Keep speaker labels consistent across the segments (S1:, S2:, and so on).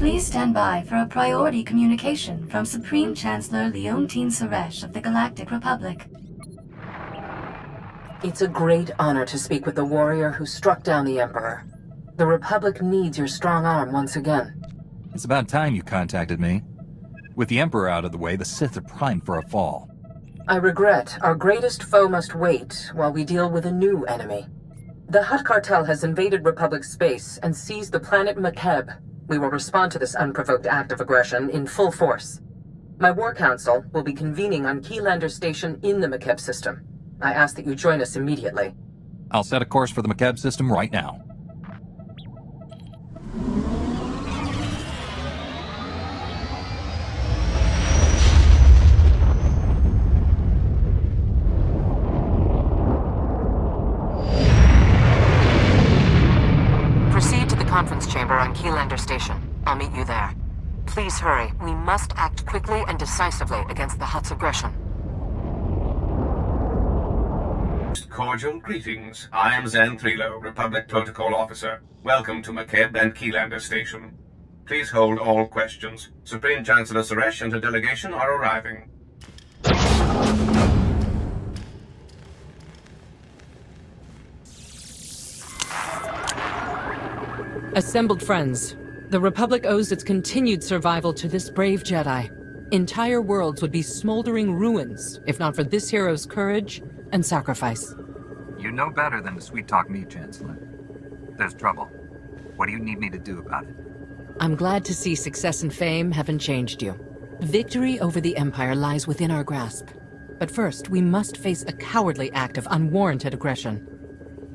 S1: Please stand by for a priority communication from Supreme Chancellor Leontine Suresh of the Galactic Republic.
S2: It's a great honor to speak with the warrior who struck down the Emperor. The Republic needs your strong arm once again.
S3: It's about time you contacted me. With the Emperor out of the way, the Sith are primed for a fall.
S2: I regret our greatest foe must wait while we deal with a new enemy. The Hutt Cartel has invaded Republic space and seized the planet Makeb. We will respond to this unprovoked act of aggression in full force. My War Council will be convening on Keylander Station in the Makeb system. I ask that you join us immediately.
S3: I'll set a course for the Makeb system right now.
S2: Proceed to the conference chamber on Keylander Station. I'll meet you there. Please hurry. We must act quickly and decisively against the Hutt's aggression.
S4: Cordial greetings. I am Zen Thrilo, Republic Protocol Officer. Welcome to Makeb and Keylander Station. Please hold all questions. Supreme Chancellor Suresh and her delegation are arriving.
S5: Assembled friends, the Republic owes its continued survival to this brave Jedi. Entire worlds would be smoldering ruins if not for this hero's courage and sacrifice.
S3: You know better than to sweet-talk me, Chancellor. There's trouble. What do you need me to do about it?
S5: I'm glad to see success and fame haven't changed you. Victory over the Empire lies within our grasp. But first, we must face a cowardly act of unwarranted aggression.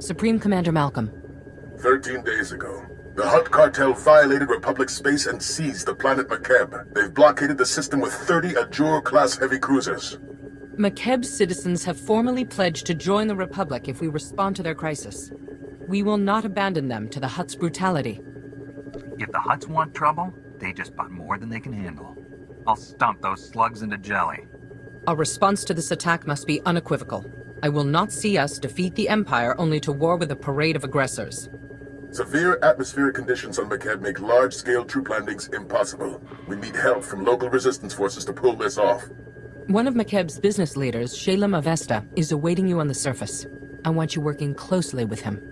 S5: Supreme Commander Malcolm.
S6: 13 days ago, the Hutt Cartel violated Republic space and seized the planet Makeb. They've blockaded the system with 30 Ajur-class heavy cruisers.
S5: Makeb's citizens have formally pledged to join the Republic if we respond to their crisis. We will not abandon them to the Hutt's brutality.
S3: If the Hutts want trouble, they just bought more than they can handle. I'll stomp those slugs into jelly.
S5: Our response to this attack must be unequivocal. I will not see us defeat the Empire only to war with a parade of aggressors.
S6: Severe atmospheric conditions on Makeb make large-scale troop landings impossible. We need help from local resistance forces to pull this off.
S5: One of Makeb's business leaders, Shalem Avesta, is awaiting you on the surface. I want you working closely with him.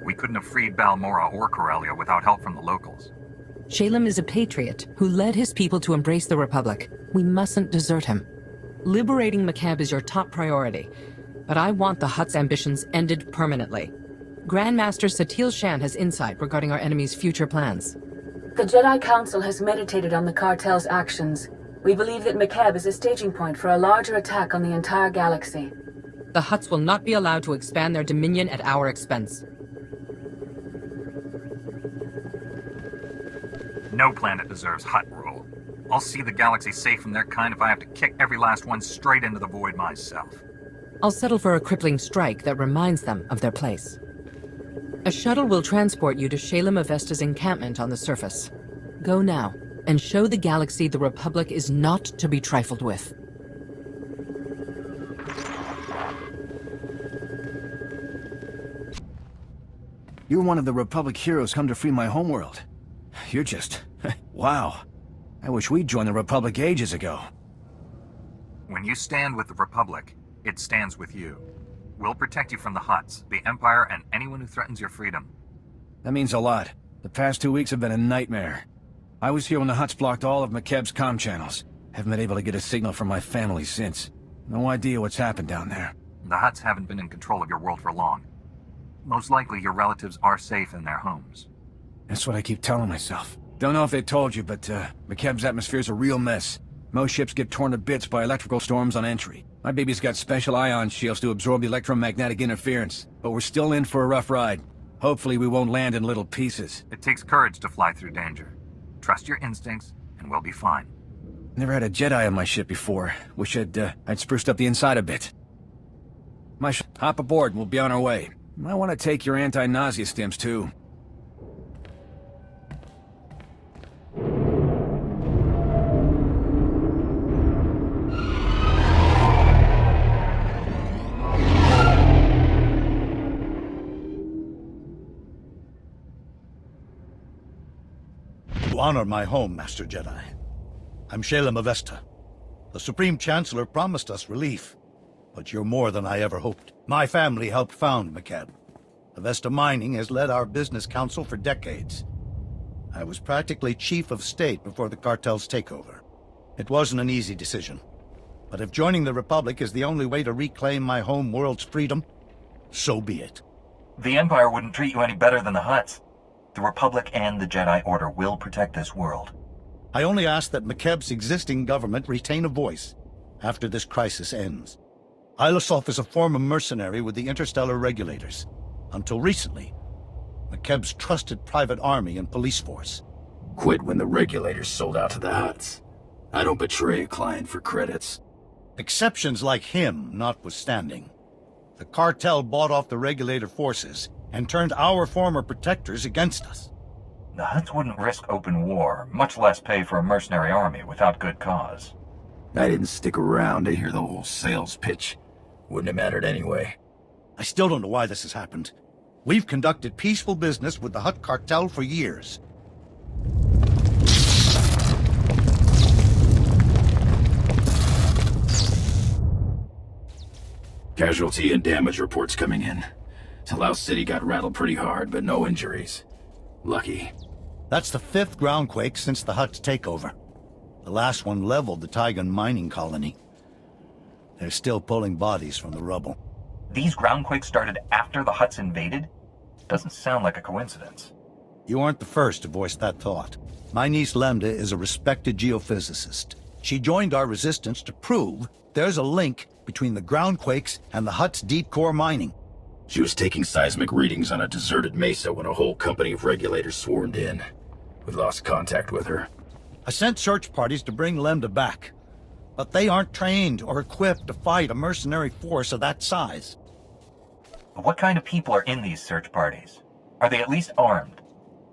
S3: We couldn't have freed Balmora or Corellia without help from the locals.
S5: Shalem is a patriot who led his people to embrace the Republic. We mustn't desert him. Liberating Makeb is your top priority, but I want the Hutt's ambitions ended permanently. Grandmaster Satil Shan has insight regarding our enemy's future plans.
S7: The Jedi Council has meditated on the Cartel's actions. We believe that Makeb is a staging point for a larger attack on the entire galaxy.
S5: The Hutts will not be allowed to expand their dominion at our expense.
S3: No planet deserves Hutt rule. I'll see the galaxy safe from their kind if I have to kick every last one straight into the void myself.
S5: I'll settle for a crippling strike that reminds them of their place. A shuttle will transport you to Shalem Avesta's encampment on the surface. Go now, and show the galaxy the Republic is not to be trifled with.
S8: You're one of the Republic heroes come to free my homeworld. You're just... wow. I wish we'd joined the Republic ages ago.
S3: When you stand with the Republic, it stands with you. We'll protect you from the Hutts, the Empire, and anyone who threatens your freedom.
S8: That means a lot. The past 2 weeks have been a nightmare. I was here when the Hutts blocked all of Makeb's comm channels. Haven't been able to get a signal from my family since. No idea what's happened down there.
S3: The Hutts haven't been in control of your world for long. Most likely your relatives are safe in their homes.
S8: That's what I keep telling myself. Don't know if they told you, but Makeb's atmosphere's a real mess. Most ships get torn to bits by electrical storms on entry. My baby's got special ion shields to absorb the electromagnetic interference, but we're still in for a rough ride. Hopefully we won't land in little pieces.
S3: It takes courage to fly through danger. Trust your instincts, and we'll be fine.
S8: Never had a Jedi on my ship before. Wish I'd spruced up the inside a bit. Hop aboard and we'll be on our way. Might want to take your anti-nausea stims too.
S9: You honor my home, Master Jedi. I'm Shalem Avesta. The Supreme Chancellor promised us relief, but you're more than I ever hoped. My family helped found McCab. Avesta Mining has led our business council for decades. I was practically chief of state before the cartel's takeover. It wasn't an easy decision, but if joining the Republic is the only way to reclaim my home world's freedom, so be it.
S3: The Empire wouldn't treat you any better than the Hutts. The Republic and the Jedi Order will protect this world.
S9: I only ask that McCab's existing government retain a voice after this crisis ends. Ilasov is a former mercenary with the interstellar regulators. Until recently, McCab's trusted private army and police force.
S10: Quit when the regulators sold out to the Hutts. I don't betray a client for credits.
S9: Exceptions like him notwithstanding. The cartel bought off the regulator forces and turned our former protectors against us.
S3: The Hutts wouldn't risk open war, much less pay for a mercenary army without good cause.
S10: I didn't stick around to hear the whole sales pitch. Wouldn't have mattered anyway.
S9: I still don't know why this has happened. We've conducted peaceful business with the Hutt cartel for years.
S10: Casualty and damage reports coming in. Talau City got rattled pretty hard, but no injuries. Lucky.
S9: That's the 5th groundquake since the Hutt's takeover. The last one leveled the Tygan mining colony. They're still pulling bodies from the rubble.
S3: These groundquakes started after the Hutts invaded? Doesn't sound like a coincidence.
S9: You aren't the first to voice that thought. My niece Lambda is a respected geophysicist. She joined our resistance to prove there's a link between the groundquakes and the Hutt's deep core mining.
S10: She was taking seismic readings on a deserted mesa when a whole company of regulators swarmed in. We lost contact with her.
S9: I sent search parties to bring Lambda back, but they aren't trained or equipped to fight a mercenary force of that size.
S3: What kind of people are in these search parties? Are they at least armed?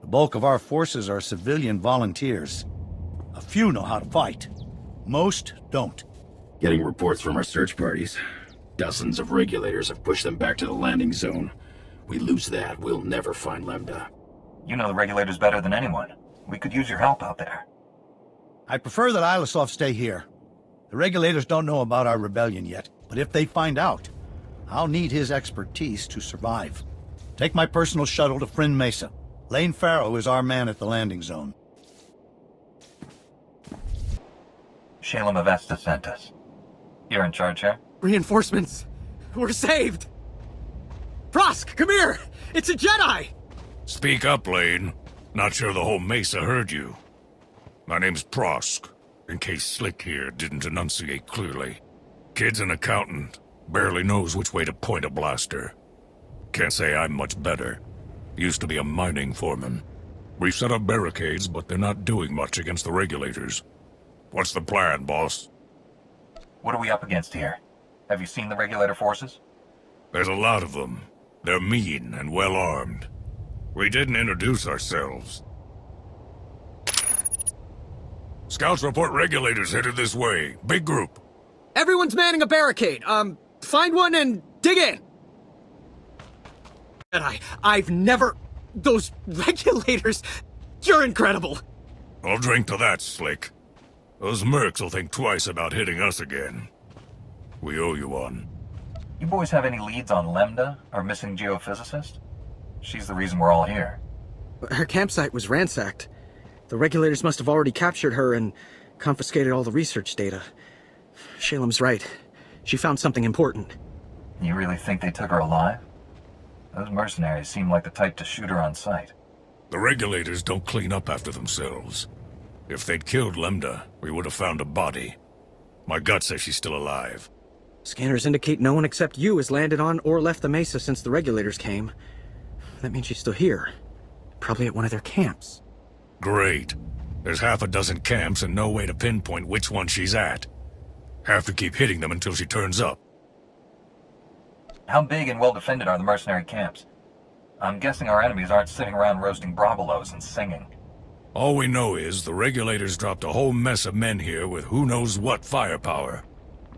S9: The bulk of our forces are civilian volunteers. A few know how to fight. Most don't.
S10: Getting reports from our search parties. Dozens of regulators have pushed them back to the landing zone. We lose that, we'll never find Lambda.
S3: You know the regulators better than anyone. We could use your help out there.
S9: I prefer that Ilasov stay here. The regulators don't know about our rebellion yet, but if they find out, I'll need his expertise to survive. Take my personal shuttle to Friend Mesa. Lane Farrow is our man at the landing zone.
S3: Shalem Avesta sent us. You're in charge here?
S11: Reinforcements! We're saved! Prosk, come here! It's a Jedi!
S12: Speak up, Lane. Not sure the whole Mesa heard you. My name's Prosk, in case Slick here didn't enunciate clearly. Kid's an accountant. Barely knows which way to point a blaster. Can't say I'm much better. Used to be a mining foreman. We've set up barricades, but they're not doing much against the regulators. What's the plan, boss?
S3: What are we up against here? Have you seen the regulator forces?
S12: There's a lot of them. They're mean and well-armed. We didn't introduce ourselves. Scouts report regulators headed this way. Big group.
S11: Everyone's manning a barricade. Find one and dig in. And I've never... Those regulators... You're incredible.
S12: I'll drink to that, Slick. Those mercs will think twice about hitting us again. We owe you one.
S3: You boys have any leads on Lambda, our missing geophysicist? She's the reason we're all here.
S11: Her campsite was ransacked. The regulators must have already captured her and confiscated all the research data. Shalem's right. She found something important.
S3: You really think they took her alive? Those mercenaries seem like the type to shoot her on sight.
S12: The regulators don't clean up after themselves. If they'd killed Lambda, we would have found a body. My gut says she's still alive.
S11: Scanners indicate no one except you has landed on or left the mesa since the regulators came. That means she's still here. Probably at one of their camps.
S12: Great. There's half a dozen camps and no way to pinpoint which one she's at. Have to keep hitting them until she turns up.
S3: How big and well defended are the mercenary camps? I'm guessing our enemies aren't sitting around roasting brobolos and singing.
S12: All we know is the regulators dropped a whole mess of men here with who knows what firepower.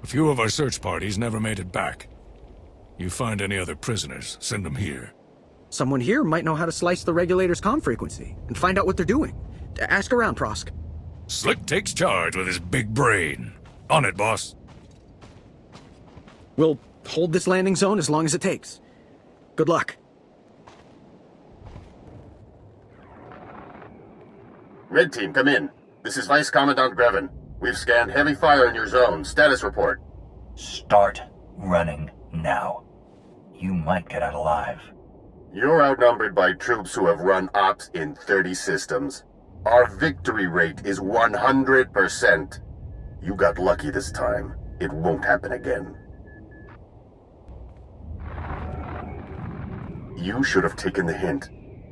S12: A few of our search parties never made it back. You find any other prisoners, send them here.
S11: Someone here might know how to slice the regulators' comm frequency and find out what they're doing. Ask around, Prosk.
S12: Slick takes charge with his big brain. On it, boss.
S11: We'll hold this landing zone as long as it takes. Good luck.
S6: Red Team, come in. This is Vice Commandant Grevin. We've scanned heavy fire in your zone. Status report.
S13: Start running now. You might get out alive.
S6: You're outnumbered by troops who have run ops in 30 systems. Our victory rate is 100%. You got lucky this time. It won't happen again. You should have taken the hint.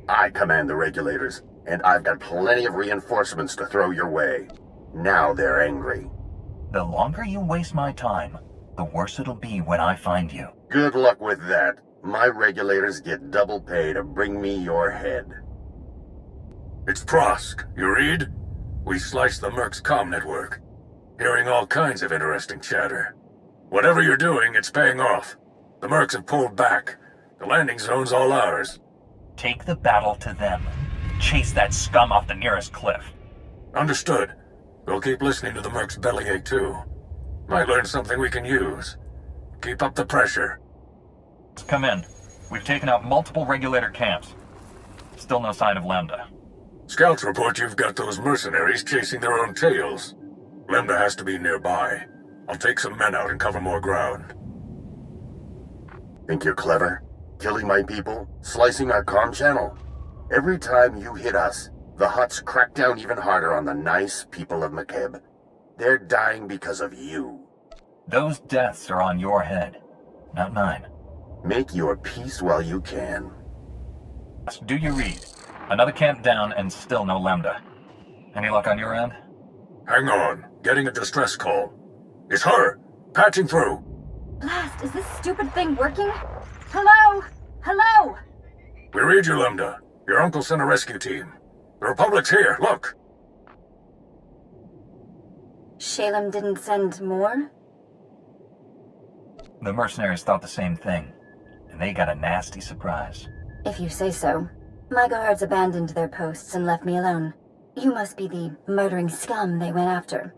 S6: I command the regulators, and I've got plenty of reinforcements to throw your way. Now they're angry.
S13: The longer you waste my time, the worse it'll be when I find you.
S6: Good luck with that. My regulators get double pay to bring me your head.
S12: It's Prosk. You read? We sliced the Merc's comm network. Hearing all kinds of interesting chatter. Whatever you're doing, it's paying off. The Mercs have pulled back. The landing zone's all ours.
S13: Take the battle to them. Chase that scum off the nearest cliff.
S12: Understood. We'll keep listening to the Merc's bellyache too. Might learn something we can use. Keep up the pressure.
S3: Come in. We've taken out multiple regulator camps. Still no sign of Lambda.
S12: Scouts report you've got those mercenaries chasing their own tails. Lambda has to be nearby. I'll take some men out and cover more ground.
S6: Think you're clever? Killing my people? Slicing our comm channel? Every time you hit us, the Hutts crack down even harder on the nice people of McKeb. They're dying because of you.
S13: Those deaths are on your head, not mine.
S6: Make your peace while you can.
S3: Do you read? Another camp down and still no Lambda. Any luck on your end?
S12: Hang on. Getting a distress call. It's her! Patching through!
S14: Blast, is this stupid thing working? Hello? Hello?
S12: We read you, Lambda. Your uncle sent a rescue team. The Republic's here, look!
S14: Shalem didn't send more?
S13: The mercenaries thought the same thing, and they got a nasty surprise.
S14: If you say so. My guards abandoned their posts and left me alone. You must be the murdering scum they went after.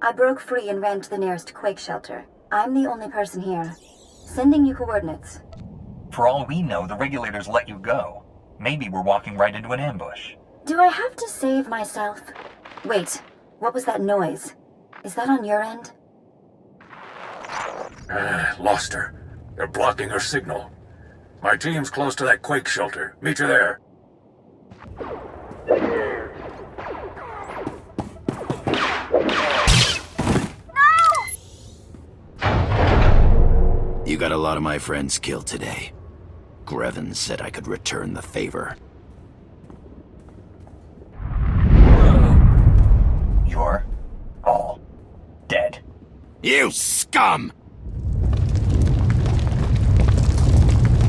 S14: I broke free and ran to the nearest quake shelter. I'm the only person here. Sending you coordinates.
S13: For all we know, the regulators let you go. Maybe we're walking right into an ambush.
S14: Do I have to save myself? Wait, what was that noise? Is that on your end?
S12: Lost her. They're blocking her signal. My team's close to that quake shelter. Meet you there.
S10: You got a lot of my friends killed today. Grevin said I could return the favor.
S13: You're all dead.
S10: You scum!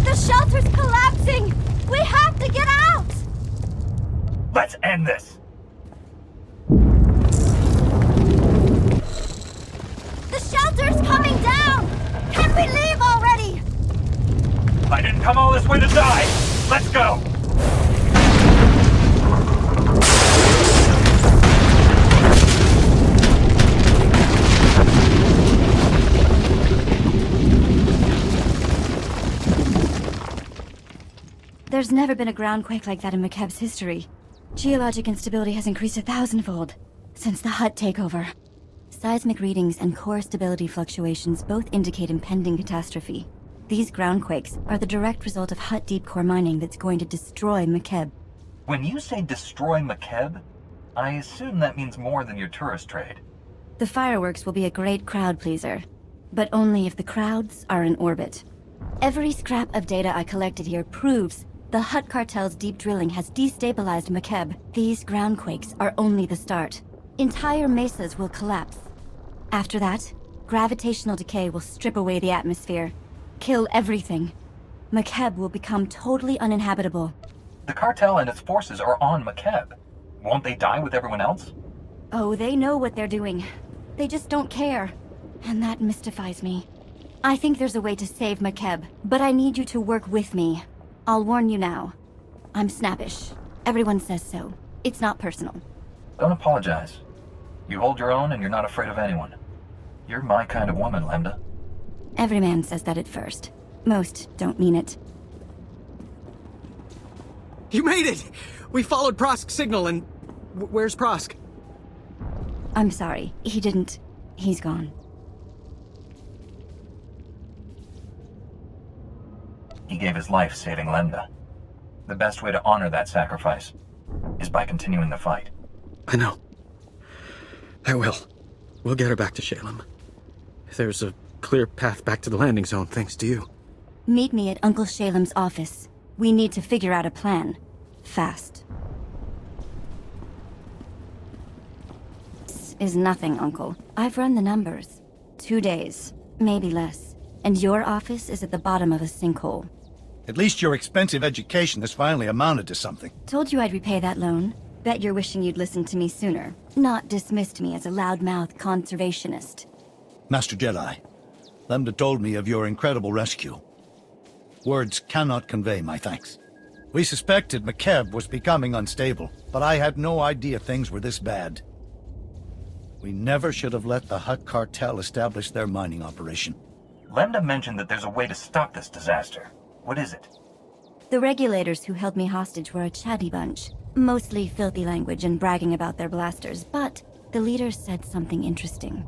S14: The shelter's collapsing! We have to get out!
S13: Let's end this!
S14: The shelter's coming down! Can we leave already?
S3: I didn't come all this way to die! Let's go!
S14: There's never been a groundquake like that in McKeb's history. Geologic instability has increased 1,000-fold since the Hutt takeover. Seismic readings and core stability fluctuations both indicate impending catastrophe. These groundquakes are the direct result of Hutt deep core mining that's going to destroy McKeb.
S13: When you say destroy McKeb, I assume that means more than your tourist trade.
S14: The fireworks will be a great crowd pleaser, but only if the crowds are in orbit. Every scrap of data I collected here proves the Hutt Cartel's deep drilling has destabilized McKeb. These groundquakes are only the start. Entire mesas will collapse. After that, gravitational decay will strip away the atmosphere, kill everything. McKeb will become totally uninhabitable.
S13: The Cartel and its forces are on McKeb. Won't they die with everyone else?
S14: Oh, they know what they're doing. They just don't care. And that mystifies me. I think there's a way to save McKeb, but I need you to work with me. I'll warn you now. I'm snappish. Everyone says so. It's not personal.
S13: Don't apologize. You hold your own and you're not afraid of anyone. You're my kind of woman, Lambda.
S14: Every man says that at first. Most don't mean it.
S11: You made it! We followed Prosk's signal and... Where's Prosk?
S14: I'm sorry. He didn't... He's gone.
S13: He gave his life saving Lambda. The best way to honor that sacrifice is by continuing the fight.
S11: I know. I will. We'll get her back to Shalem. There's a clear path back to the landing zone, thanks to you.
S14: Meet me at Uncle Shalem's office. We need to figure out a plan. Fast. This is nothing, Uncle. I've run the numbers. 2 days, maybe less. And your office is at the bottom of a sinkhole.
S9: At least your expensive education has finally amounted to something.
S14: Told you I'd repay that loan. Bet you're wishing you'd listened to me sooner. Not dismissed me as a loudmouth conservationist.
S9: Master Jedi, Lambda told me of your incredible rescue. Words cannot convey my thanks. We suspected McKeb was becoming unstable, but I had no idea things were this bad. We never should have let the Hutt Cartel establish their mining operation.
S13: Lambda mentioned that there's a way to stop this disaster. What is it?
S14: The regulators who held me hostage were a chatty bunch. Mostly filthy language and bragging about their blasters, but the leader said something interesting.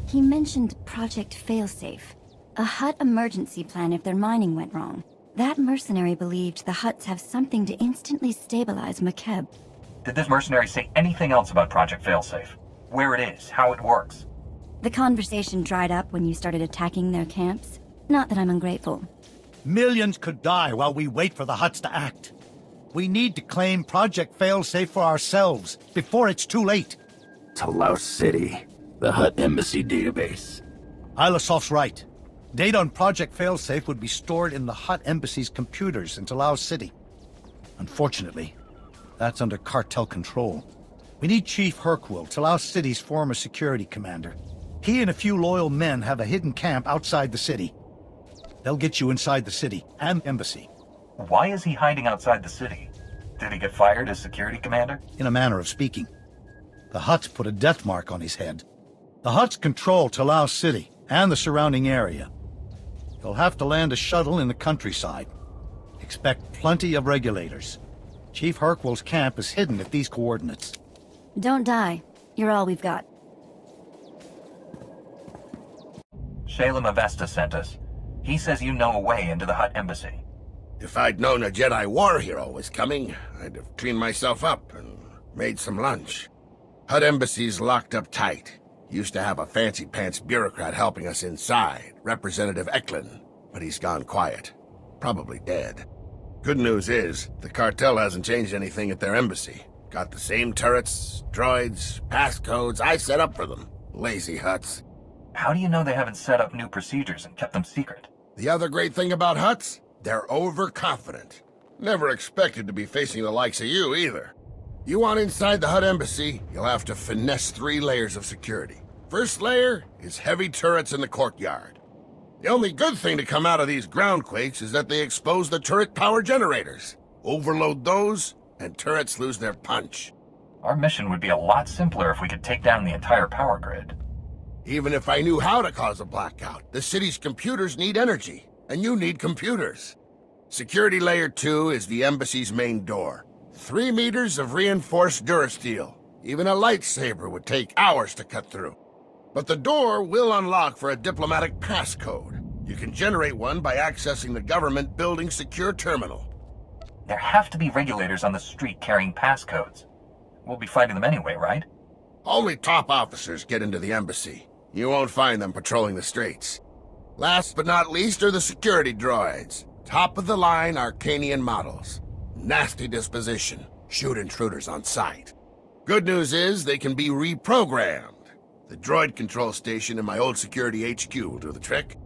S14: He mentioned Project Failsafe, a Hutt emergency plan if their mining went wrong. That mercenary believed the Hutts have something to instantly stabilize McKeb.
S13: Did this mercenary say anything else about Project Failsafe? Where it is, how it works?
S14: The conversation dried up when you started attacking their camps. Not that I'm ungrateful.
S9: Millions could die while we wait for the Hutts to act. We need to claim Project Failsafe for ourselves before it's too late.
S10: Talau City, the Hutt Embassy database.
S9: Ilasof's right. Data on Project Failsafe would be stored in the Hutt Embassy's computers in Talau City. Unfortunately, that's under Cartel control. We need Chief Hercule, Talau City's former security commander. He and a few loyal men have a hidden camp outside the city. They'll get you inside the city and embassy.
S13: Why is he hiding outside the city? Did he get fired as security commander?
S9: In a manner of speaking. The Hutts put a death mark on his head. The Hutts control Talau City and the surrounding area. You'll have to land a shuttle in the countryside. Expect plenty of regulators. Chief Hercule's camp is hidden at these coordinates.
S14: Don't die. You're all we've got.
S13: Shalem Avesta sent us. He says you know a way into the Hutt Embassy.
S6: If I'd known a Jedi war hero was coming, I'd have cleaned myself up and made some lunch. Hutt Embassy's locked up tight. Used to have a fancy-pants bureaucrat helping us inside, Representative Eklund, but he's gone quiet. Probably dead. Good news is, the cartel hasn't changed anything at their embassy. Got the same turrets, droids, passcodes I set up for them. Lazy Hutts.
S13: How do you know they haven't set up new procedures and kept them secret?
S6: The other great thing about Hutts? They're overconfident. Never expected to be facing the likes of you, either. You want inside the Hutt Embassy, you'll have to finesse 3 layers of security. First layer is heavy turrets in the courtyard. The only good thing to come out of these groundquakes is that they expose the turret power generators. Overload those, and turrets lose their punch.
S13: Our mission would be a lot simpler if we could take down the entire power grid.
S6: Even if I knew how to cause a blackout, the city's computers need energy, and you need computers. Security Layer 2 is the embassy's main door. 3 meters of reinforced durasteel. Even a lightsaber would take hours to cut through. But the door will unlock for a diplomatic passcode. You can generate one by accessing the government building's secure terminal.
S13: There have to be regulators on the street carrying passcodes. We'll be fighting them anyway, right?
S6: Only top officers get into the embassy. You won't find them patrolling the streets. Last but not least are the security droids. Top-of-the-line Arcanian models. Nasty disposition. Shoot intruders on sight. Good news is they can be reprogrammed. The droid control station in my old security HQ will do the trick.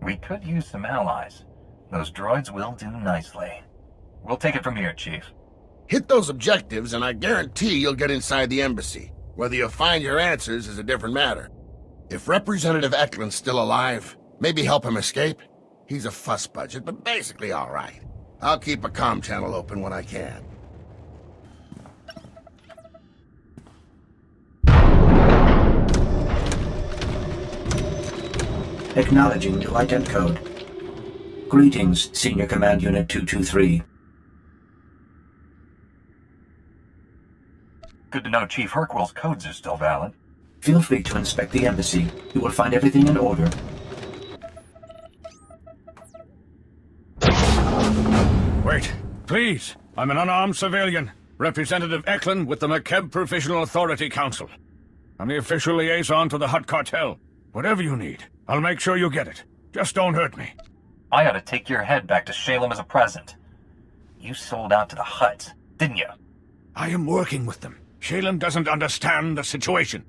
S13: We could use some allies. Those droids will do nicely. We'll take it from here, Chief.
S6: Hit those objectives and I guarantee you'll get inside the embassy. Whether you'll find your answers is a different matter. If Representative Eklund's still alive, maybe help him escape. He's a fuss budget, but basically all right. I'll keep a comm channel open when I can.
S15: Acknowledging new ident code. Greetings, Senior Command Unit 223.
S13: Good to know Chief Herquill's codes are still valid.
S15: Feel free to inspect the embassy. You will find everything in order.
S8: Wait, please. I'm an unarmed civilian. Representative Eklund with the McKeb Provisional Authority Council. I'm the official liaison to the Hutt Cartel. Whatever you need, I'll make sure you get it. Just don't hurt me.
S13: I ought to take your head back to Shalem as a present. You sold out to the Hutts, didn't you?
S8: I am working with them. Shalem doesn't understand the situation.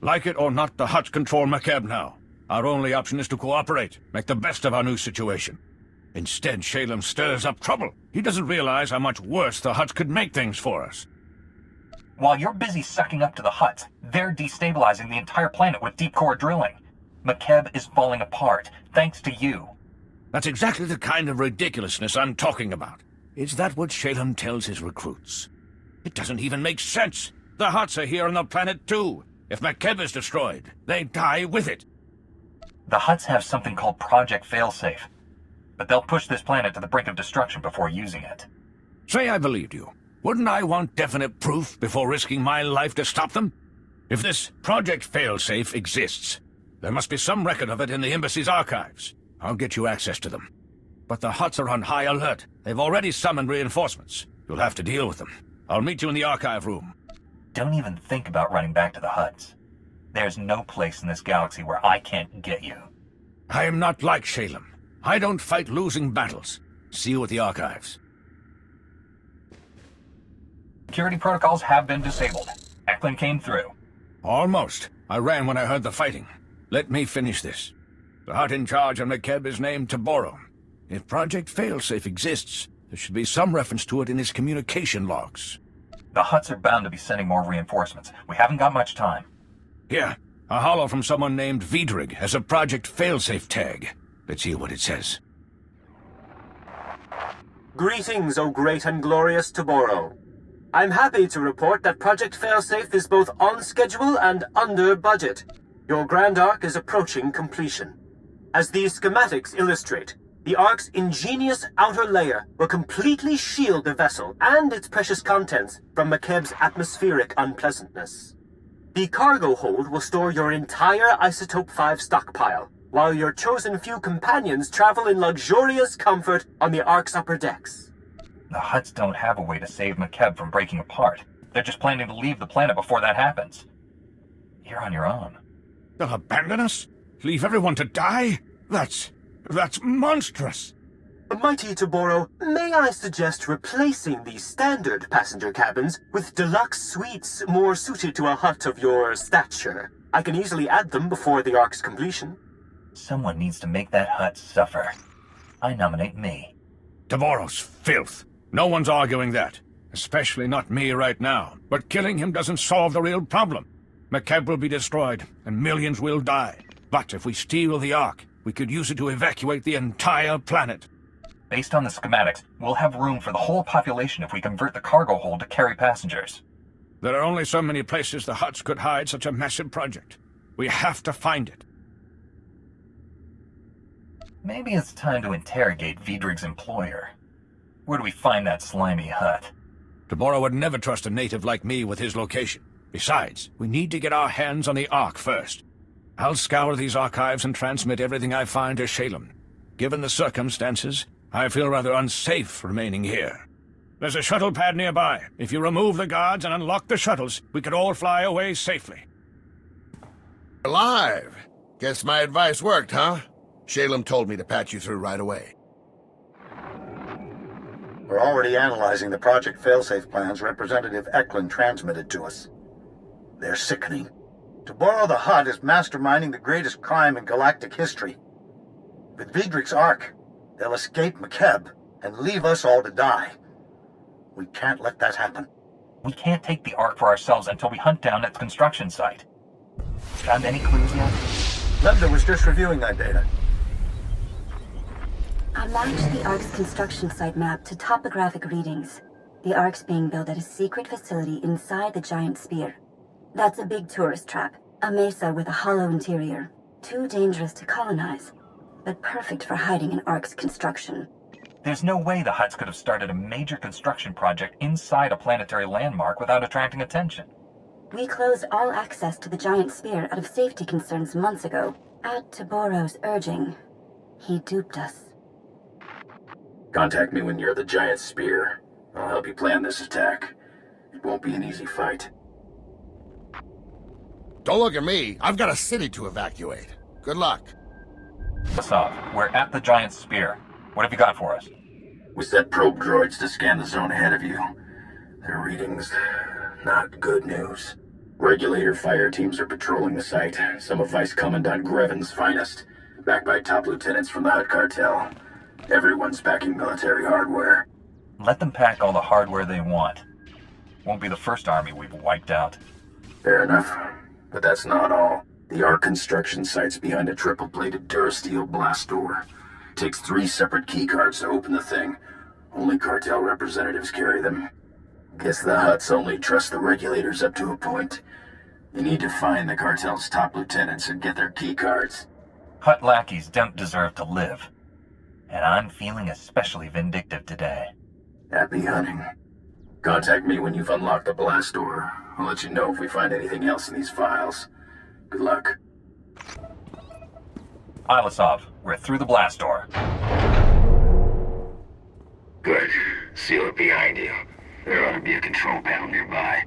S8: Like it or not, the Hutts control McKeb now. Our only option is to cooperate, make the best of our new situation. Instead, Shalem stirs up trouble. He doesn't realize how much worse the Hutts could make things for us.
S13: While you're busy sucking up to the Hutts, they're destabilizing the entire planet with deep core drilling. McKeb is falling apart, thanks to you.
S8: That's exactly the kind of ridiculousness I'm talking about. Is that what Shalem tells his recruits? It doesn't even make sense. The Hutts are here on the planet too. If McKeb is destroyed, they die with it.
S13: The Hutts have something called Project Failsafe, but they'll push this planet to the brink of destruction before using it.
S8: Say I believed you. Wouldn't I want definite proof before risking my life to stop them? If this Project Failsafe exists, there must be some record of it in the embassy's archives. I'll get you access to them. But the Hutts are on high alert. They've already summoned reinforcements. You'll have to deal with them. I'll meet you in the archive room.
S13: Don't even think about running back to the Hutts. There's no place in this galaxy where I can't get you.
S8: I am not like Shalem. I don't fight losing battles. See you at the archives.
S13: Security protocols have been disabled. Eklund came through.
S8: Almost. I ran when I heard the fighting. Let me finish this. The Hutt in charge on McKeb is named Taboro. If Project Failsafe exists, there should be some reference to it in his communication logs.
S13: The Hutts are bound to be sending more reinforcements. We haven't got much time.
S8: Here, a holo from someone named Vidrig has a Project Failsafe tag. Let's hear what it says.
S16: Greetings, O great and glorious Taboro. I'm happy to report that Project Failsafe is both on schedule and under budget. Your Grand Arc is approaching completion. As these schematics illustrate, the Ark's ingenious outer layer will completely shield the vessel and its precious contents from McKeb's atmospheric unpleasantness. The cargo hold will store your entire Isotope 5 stockpile, while your chosen few companions travel in luxurious comfort on the Ark's upper decks.
S13: The Hutts don't have a way to save McKeb from breaking apart. They're just planning to leave the planet before that happens. You're on your own.
S8: They'll abandon us? Leave everyone to die? That's monstrous.
S16: Mighty Taboro, may I suggest replacing the standard passenger cabins with deluxe suites more suited to a Hutt of your stature? I can easily add them before the Ark's completion.
S13: Someone needs to make that Hutt suffer. I nominate me.
S8: Taboro's filth. No one's arguing that. Especially not me right now. But killing him doesn't solve the real problem. McKeb will be destroyed, and millions will die. But if we steal the Ark, we could use it to evacuate the entire planet.
S13: Based on the schematics, we'll have room for the whole population if we convert the cargo hold to carry passengers.
S8: There are only so many places the Hutts could hide such a massive project. We have to find it.
S13: Maybe it's time to interrogate Vidrig's employer. Where do we find that slimy Hutt?
S8: Taboro would never trust a native like me with his location. Besides, we need to get our hands on the Ark first. I'll scour these archives and transmit everything I find to Shalem. Given the circumstances, I feel rather unsafe remaining here. There's a shuttle pad nearby. If you remove the guards and unlock the shuttles, we could all fly away safely.
S6: Alive! Guess my advice worked, huh? Shalem told me to patch you through right away.
S9: We're already analyzing the Project Failsafe plans Representative Eklund transmitted to us. They're sickening. Taboro the Hutt is masterminding the greatest crime in galactic history. With Vidrig's Ark, they'll escape McKeb and leave us all to die. We can't let that happen.
S13: We can't take the Ark for ourselves until we hunt down its construction site. Found any clues yet?
S9: Lambda was just reviewing that data.
S14: I matched the Ark's construction site map to topographic readings. The Ark's being built at a secret facility inside the giant sphere. That's a big tourist trap, a mesa with a hollow interior. too dangerous to colonize, but perfect for hiding in Ark's construction.
S13: There's no way the Hutts could have started a major construction project inside a planetary landmark without attracting attention.
S14: We closed all access to the giant sphere out of safety concerns months ago, at Taboro's urging. He duped us.
S10: Contact me when you're the giant spear. I'll help you plan this attack. It won't be an easy fight.
S6: Don't look at me. I've got a city to evacuate. Good luck.
S13: What's up? We're at the giant spear. What have you got for us?
S10: We set probe droids to scan the zone ahead of you. Their readings, not good news. Regulator fire teams are patrolling the site, some of Vice Commandant Greven's finest, backed by top lieutenants from the Hutt Cartel. Everyone's packing military hardware.
S13: Let them pack all the hardware they want. Won't be the first army we've wiped out.
S10: Fair enough, but that's not all. The Ark construction site's behind a triple-bladed Durasteel blast door. Takes 3 separate keycards to open the thing. Only Cartel representatives carry them. Guess the Hutts only trust the regulators up to a point. You need to find the Cartel's top lieutenants and get their keycards.
S13: Hutt lackeys don't deserve to live. And I'm feeling especially vindictive today.
S10: Happy hunting. Contact me when you've unlocked the blast door. I'll let you know if we find anything else in these files. Good luck.
S13: Ilisov, we're through the blast door.
S10: Good. Seal it behind you. There ought to be a control panel nearby.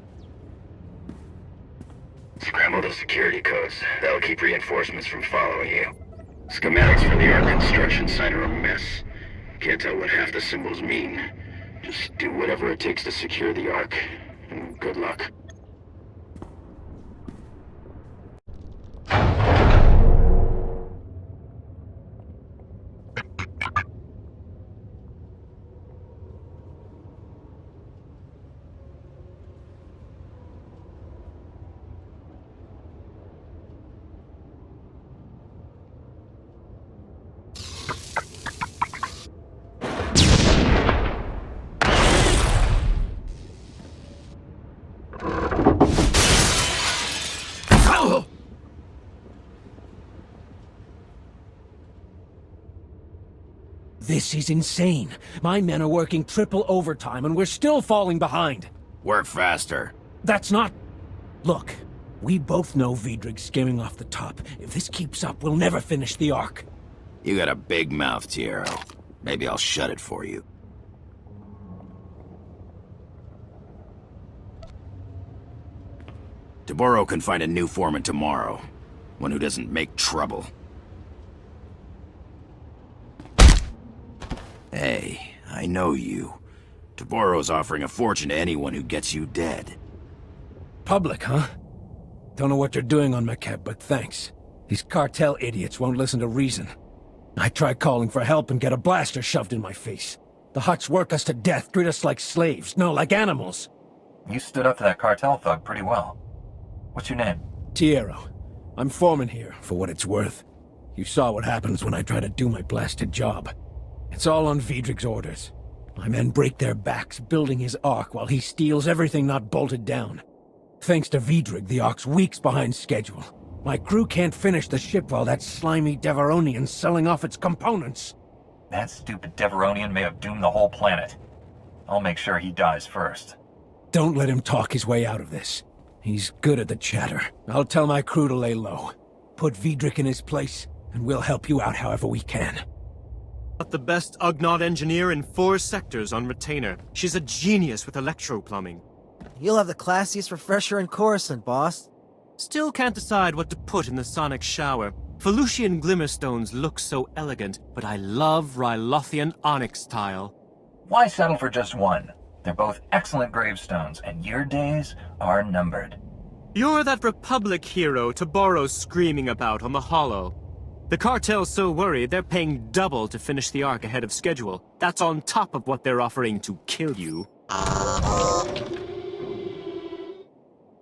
S10: Scramble the security codes. That'll keep reinforcements from following you. Schematics for the Ark construction site are a mess. Can't tell what half the symbols mean. Just do whatever it takes to secure the Ark. And good luck.
S11: This is insane. My men are working triple overtime and we're still falling behind.
S10: Work faster.
S11: That's not... Look, we both know Vidrig's skimming off the top. If this keeps up, we'll never finish the Ark.
S10: You got a big mouth, Tiero. Maybe I'll shut it for you. Taboro can find a new foreman tomorrow. One who doesn't make trouble. Hey, I know you. Taboro's offering a fortune to anyone who gets you dead.
S11: Public, huh? Don't know what you're doing on McKeb, but thanks. These cartel idiots won't listen to reason. I try calling for help and get a blaster shoved in my face. The Hutts work us to death, treat us like slaves, no, like animals.
S13: You stood up to that cartel thug pretty well. What's your name?
S11: Tiero. I'm foreman here, for what it's worth. You saw what happens when I try to do my blasted job. It's all on Vidrig's orders. My men break their backs building his Ark while he steals everything not bolted down. Thanks to Vidrig, the Ark's weeks behind schedule. My crew can't finish the ship while that slimy Deveronian's selling off its components.
S13: That stupid Deveronian may have doomed the whole planet. I'll make sure he dies first.
S11: Don't let him talk his way out of this. He's good at the chatter. I'll tell my crew to lay low. Put Vidrig in his place, and we'll help you out however we can.
S16: The best Ugnaught engineer in 4 sectors on retainer. She's a genius with electro-plumbing.
S17: You'll have the classiest refresher in Coruscant, boss.
S16: Still can't decide what to put in the sonic shower. Felucian Glimmerstones look so elegant, but I love Rylothian onyx tile.
S13: Why settle for just one? They're both excellent gravestones, and your days are numbered.
S16: You're that Republic hero Taboro's screaming about on the Hollow. The Cartel's so worried they're paying double to finish the Ark ahead of schedule. That's on top of what they're offering to kill you.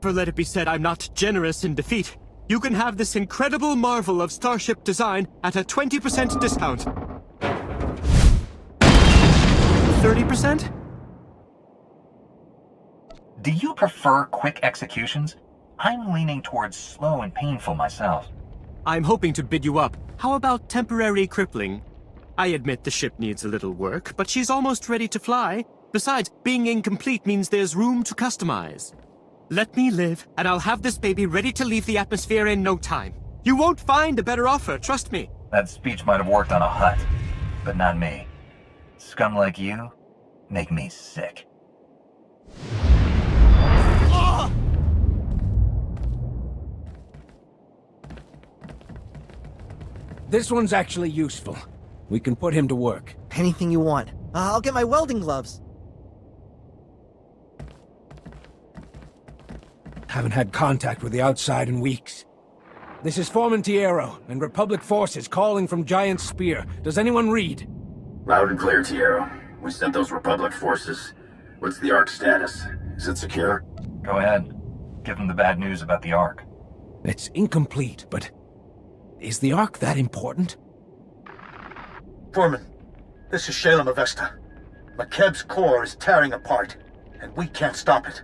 S16: For let it be said, I'm not generous in defeat. You can have this incredible marvel of starship design at a 20% discount. 30%?
S13: Do you prefer quick executions? I'm leaning towards slow and painful myself.
S16: I'm hoping to bid you up. How about temporary crippling? I admit the ship needs a little work, but she's almost ready to fly. Besides, being incomplete means there's room to customize. Let me live, and I'll have this baby ready to leave the atmosphere in no time. You won't find a better offer, trust me.
S13: That speech might have worked on a Hutt, but not me. Scum like you make me sick.
S11: This one's actually useful. We can put him to work.
S17: Anything you want. I'll get my welding gloves.
S11: Haven't had contact with the outside in weeks. This is Foreman Tiero, and Republic forces calling from Giant Spear. Does anyone read?
S10: Loud and clear, Tiero. We sent those Republic forces. What's the Ark status? Is it secure?
S13: Go ahead. Give them the bad news about the Ark.
S11: It's incomplete, but... is the Ark that important?
S9: Foreman, this is Shalem Avesta. McKeb's core is tearing apart, and we can't stop it.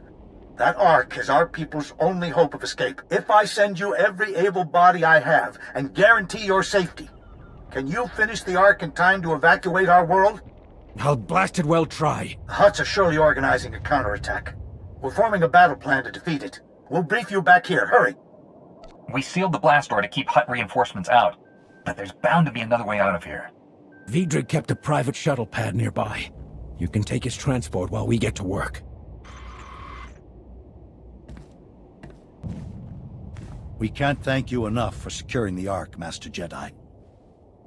S9: That Ark is our people's only hope of escape. If I send you every able body I have, and guarantee your safety, can you finish the Ark in time to evacuate our world?
S11: I'll blasted well try.
S9: The Hutts are surely organizing a counterattack. We're forming a battle plan to defeat it. We'll brief you back here. Hurry!
S13: We sealed the blast door to keep Hutt reinforcements out, but there's bound to be another way out of here.
S11: Vidrig kept a private shuttle pad nearby. You can take his transport while we get to work.
S9: We can't thank you enough for securing the Ark, Master Jedi.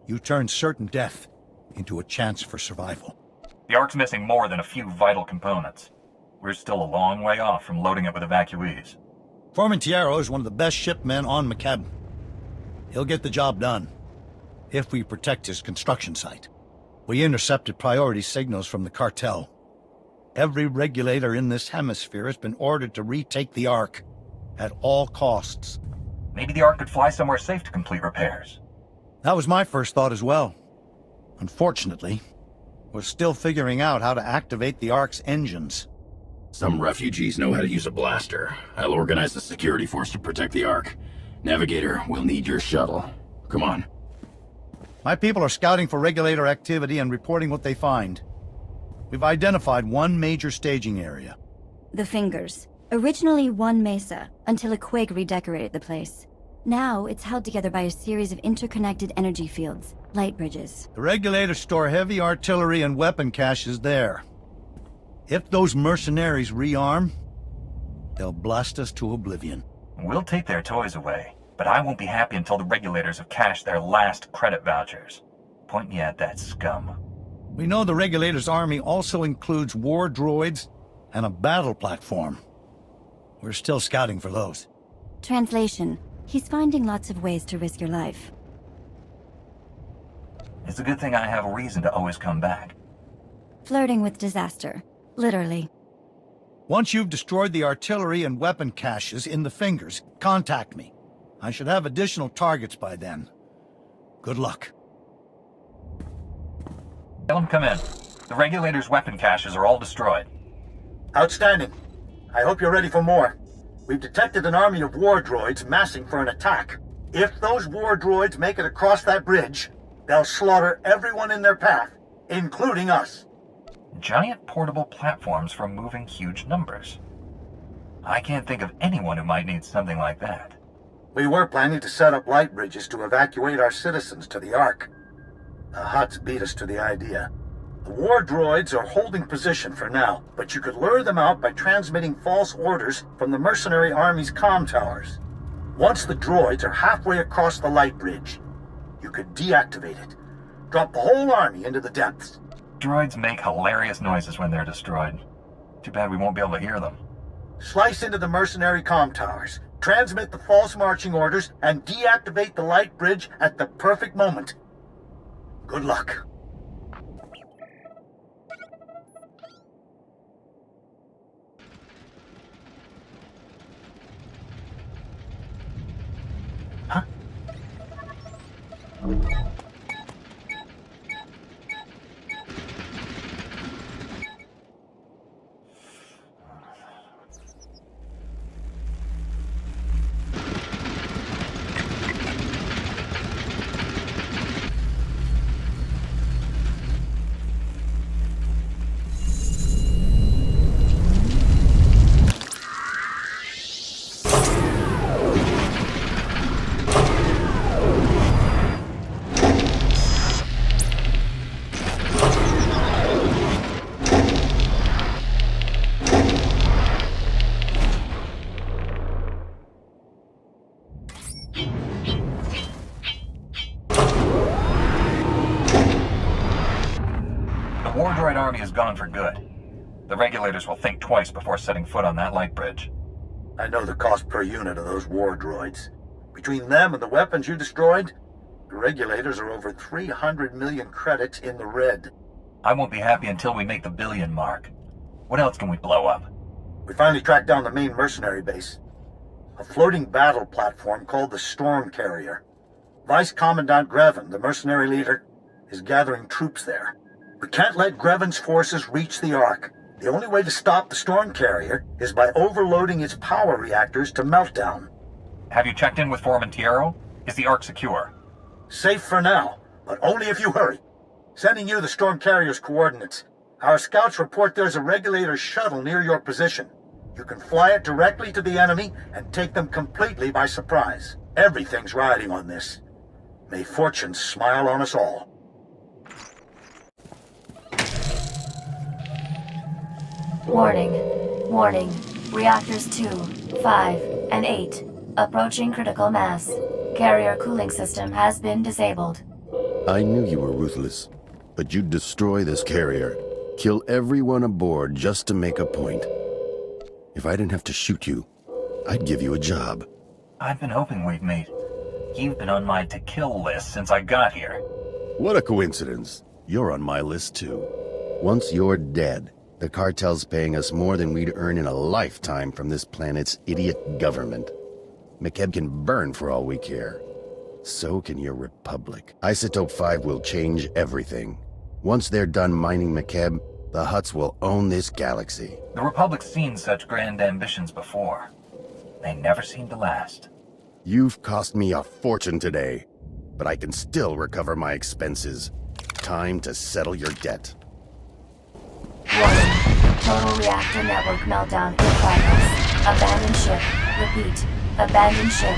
S9: You turned certain death into a chance for survival.
S13: The Ark's missing more than a few vital components. We're still a long way off from loading it with evacuees.
S9: Foreman Tiero is one of the best shipmen on McKeb. He'll get the job done, if we protect his construction site. We intercepted priority signals from the Cartel. Every regulator in this hemisphere has been ordered to retake the Ark, at all costs.
S13: Maybe the Ark could fly somewhere safe to complete repairs.
S9: That was my first thought as well. Unfortunately, we're still figuring out how to activate the Ark's engines.
S10: Some refugees know how to use a blaster. I'll organize the security force to protect the Ark. Navigator, we'll need your shuttle. Come on.
S9: My people are scouting for regulator activity and reporting what they find. We've identified one major staging area.
S14: The Fingers. Originally one mesa, until a quake redecorated the place. Now it's held together by a series of interconnected energy fields, light bridges.
S9: The regulators store heavy artillery and weapon caches there. If those mercenaries rearm, they'll blast us to oblivion.
S13: We'll take their toys away, but I won't be happy until the regulators have cashed their last credit vouchers. Point me at that scum.
S9: We know the regulators' army also includes war droids and a battle platform. We're still scouting for those.
S14: Translation. He's finding lots of ways to risk your life.
S13: It's a good thing I have a reason to always come back.
S14: Flirting with disaster. Literally.
S9: Once you've destroyed the artillery and weapon caches in the Fingers, contact me. I should have additional targets by then. Good luck.
S13: Tell them come in. The regulators' weapon caches are all destroyed.
S9: Outstanding. I hope you're ready for more. We've detected an army of war droids massing for an attack. If those war droids make it across that bridge, they'll slaughter everyone in their path, including us.
S13: Giant portable platforms for moving huge numbers. I can't think of anyone who might need something like that.
S9: We were planning to set up light bridges to evacuate our citizens to the Ark. The Hutts beat us to the idea. The war droids are holding position for now, but you could lure them out by transmitting false orders from the mercenary army's comm towers. Once the droids are halfway across the light bridge, you could deactivate it. Drop the whole army into the depths.
S13: Droids make hilarious noises when they're destroyed. Too bad we won't be able to hear them.
S9: Slice into the mercenary comm towers, transmit the false marching orders, and deactivate the light bridge at the perfect moment. Good luck.
S13: Huh? The war droid army is gone for good. The regulators will think twice before setting foot on that light bridge.
S9: I know the cost per unit of those war droids. Between them and the weapons you destroyed, the regulators are over 300 million credits in the red.
S13: I won't be happy until we make the billion mark. What else can we blow up?
S9: We finally tracked down the main mercenary base. A floating battle platform called the Storm Carrier. Vice Commandant Grevin, the mercenary leader, is gathering troops there. We can't let Grevin's forces reach the Ark. The only way to stop the Storm Carrier is by overloading its power reactors to meltdown.
S13: Have you checked in with Formentierro? Is the Ark secure?
S9: Safe for now, but only if you hurry. Sending you the Storm Carrier's coordinates. Our scouts report there's a regulator shuttle near your position. You can fly it directly to the enemy and take them completely by surprise. Everything's riding on this. May fortune smile on us all.
S1: Warning. Warning. Reactors 2, 5, and 8. Approaching critical mass. Carrier cooling system has been disabled.
S6: I knew you were ruthless, but you'd destroy this carrier. Kill everyone aboard just to make a point. If I didn't have to shoot you, I'd give you a job.
S13: I've been hoping we'd meet. You've been on my to-kill list since I got here.
S6: What a coincidence. You're on my list too. Once you're dead, the cartel's paying us more than we'd earn in a lifetime from this planet's idiot government. McKeb can burn for all we care. So can your Republic. Isotope 5 will change everything. Once they're done mining McKeb, the Hutts will own this galaxy.
S13: The Republic's seen such grand ambitions before. They never seem to last.
S6: You've cost me a fortune today, but I can still recover my expenses. Time to settle your debt.
S1: Warning. Total reactor network meltdown in progress. Abandon ship. Repeat. Abandon ship.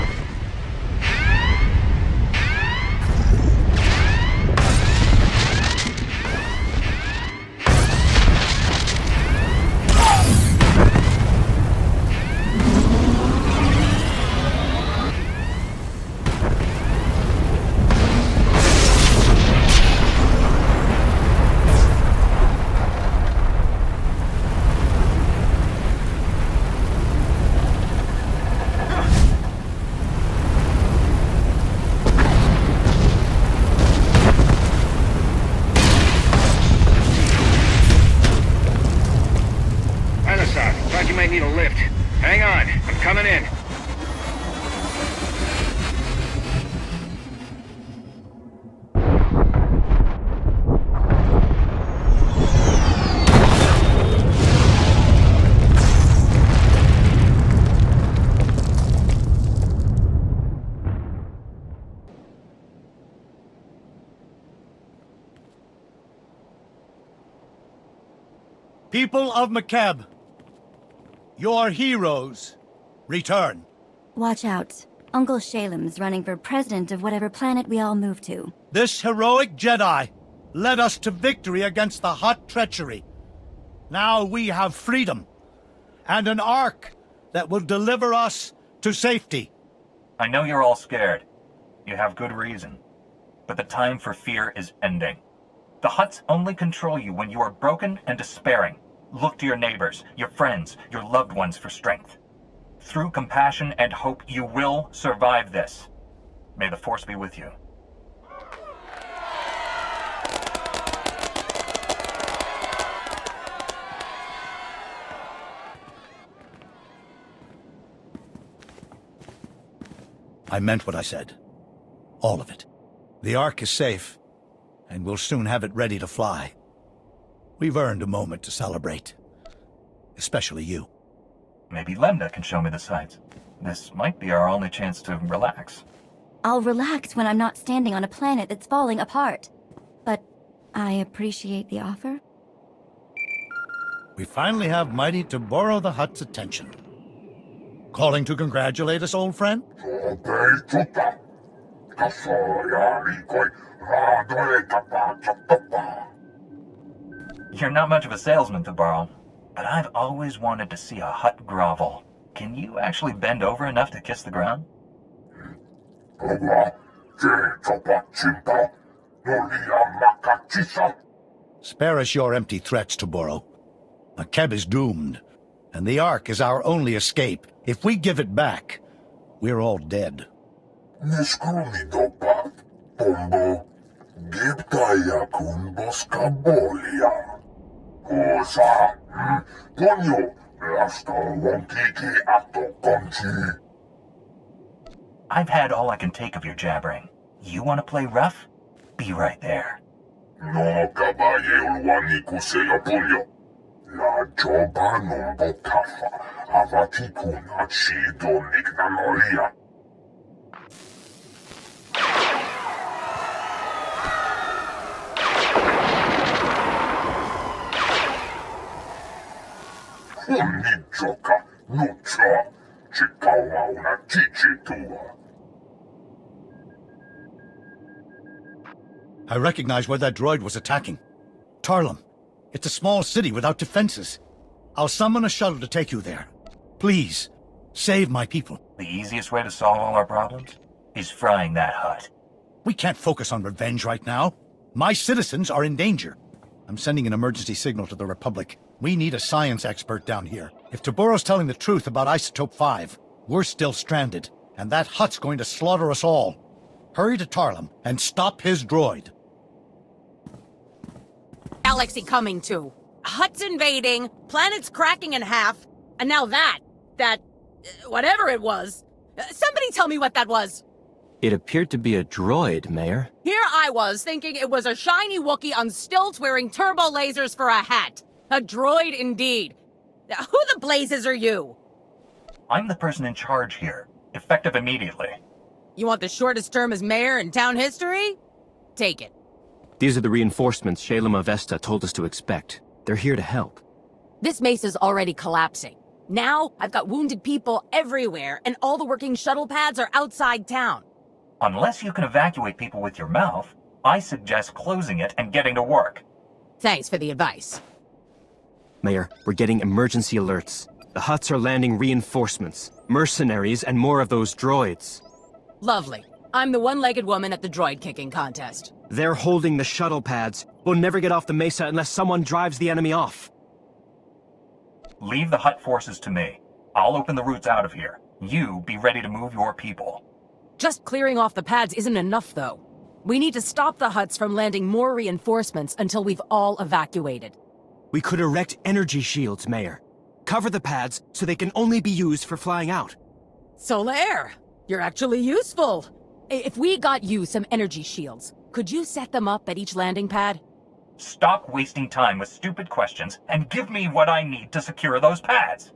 S9: People of McKeb, your heroes, return.
S14: Watch out. Uncle Shalem's running for president of whatever planet we all move to.
S9: This heroic Jedi led us to victory against the Hutt treachery. Now we have freedom, and an Ark that will deliver us to safety.
S13: I know you're all scared. You have good reason. But the time for fear is ending. The Hutts only control you when you are broken and despairing. Look to your neighbors, your friends, your loved ones for strength. Through compassion and hope, you will survive this. May the Force be with you.
S9: I meant what I said. All of it. The Ark is safe, and we'll soon have it ready to fly. We've earned a moment to celebrate. Especially you.
S13: Maybe Lemna can show me the sights. This might be our only chance to relax.
S14: I'll relax when I'm not standing on a planet that's falling apart. But I appreciate the offer.
S9: We finally have Mighty to borrow the Hutt's attention. Calling to congratulate us, old friend?
S13: You're not much of a salesman, Tabarro, but I've always wanted to see a Hutt grovel. Can you actually bend over enough to kiss the ground?
S9: Spare us your empty threats, Toboro. Makeb is doomed, and the Ark is our only escape. If we give it back, we're all dead.
S6: Neskumidopa, Pombo, Giptaya Kunboska Bolia. Osa, Ponyo, Rasta Wonkiki Ato Conchi.
S13: I've had all I can take of your jabbering. You want to play rough? Be right there.
S6: No kabaye ulwani kuseyo punyo. La joba nombo tafa, avati kuna chido nignanoria. Unichoka, nucha, chikawa una chichitua.
S9: I recognize where that droid was attacking. Tarlum. It's a small city without defenses. I'll summon a shuttle to take you there. Please, save my people.
S13: The easiest way to solve all our problems is frying that hut.
S9: We can't focus on revenge right now. My citizens are in danger. I'm sending an emergency signal to the Republic. We need a science expert down here. If Toboro's telling the truth about Isotope 5, we're still stranded, and that Hutt's going to slaughter us all. Hurry to Tarlum and stop his droid.
S18: Galaxy coming to. Hutt's invading, planet's cracking in half, and now whatever it was. Somebody tell me what that was.
S19: It appeared to be a droid, Mayor.
S18: Here I was, thinking it was a shiny Wookiee on stilts wearing turbo lasers for a hat. A droid indeed. Who the blazes are you?
S13: I'm the person in charge here, effective immediately.
S18: You want the shortest term as mayor in town history? Take it.
S19: These are the reinforcements Shaylima Vesta told us to expect. They're here to help.
S18: This mesa's already collapsing. Now, I've got wounded people everywhere, and all the working shuttle pads are outside town.
S13: Unless you can evacuate people with your mouth, I suggest closing it and getting to work.
S18: Thanks for the advice.
S19: Mayor, we're getting emergency alerts. The Hutts are landing reinforcements, mercenaries, and more of those droids.
S18: Lovely. I'm the one-legged woman at the droid kicking contest.
S19: They're holding the shuttle pads. We'll never get off the mesa unless someone drives the enemy off.
S13: Leave the Hutt forces to me. I'll open the routes out of here. You be ready to move your people.
S18: Just clearing off the pads isn't enough, though. We need to stop the Hutts from landing more reinforcements until we've all evacuated.
S19: We could erect energy shields, Mayor. Cover the pads so they can only be used for flying out.
S18: Solaire, you're actually useful. If we got you some energy shields, could you set them up at each landing pad?
S13: Stop wasting time with stupid questions and give me what I need to secure those pads.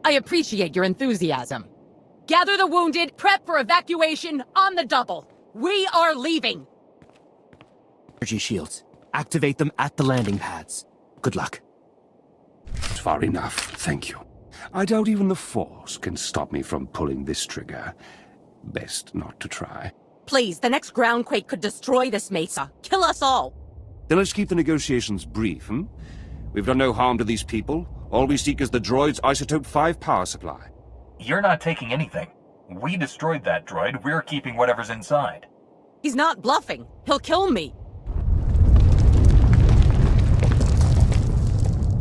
S18: I appreciate your enthusiasm. Gather the wounded, prep for evacuation on the double. We are leaving.
S19: Energy shields. Activate them at the landing pads. Good luck.
S20: Far enough, thank you. I doubt even the Force can stop me from pulling this trigger. Best not to try.
S18: Please, the next groundquake could destroy this mesa. Kill us all.
S20: Then let's keep the negotiations brief, hmm? We've done no harm to these people. All we seek is the droid's Isotope 5 power supply.
S13: You're not taking anything. We destroyed that droid. We're keeping whatever's inside.
S18: He's not bluffing. He'll kill me.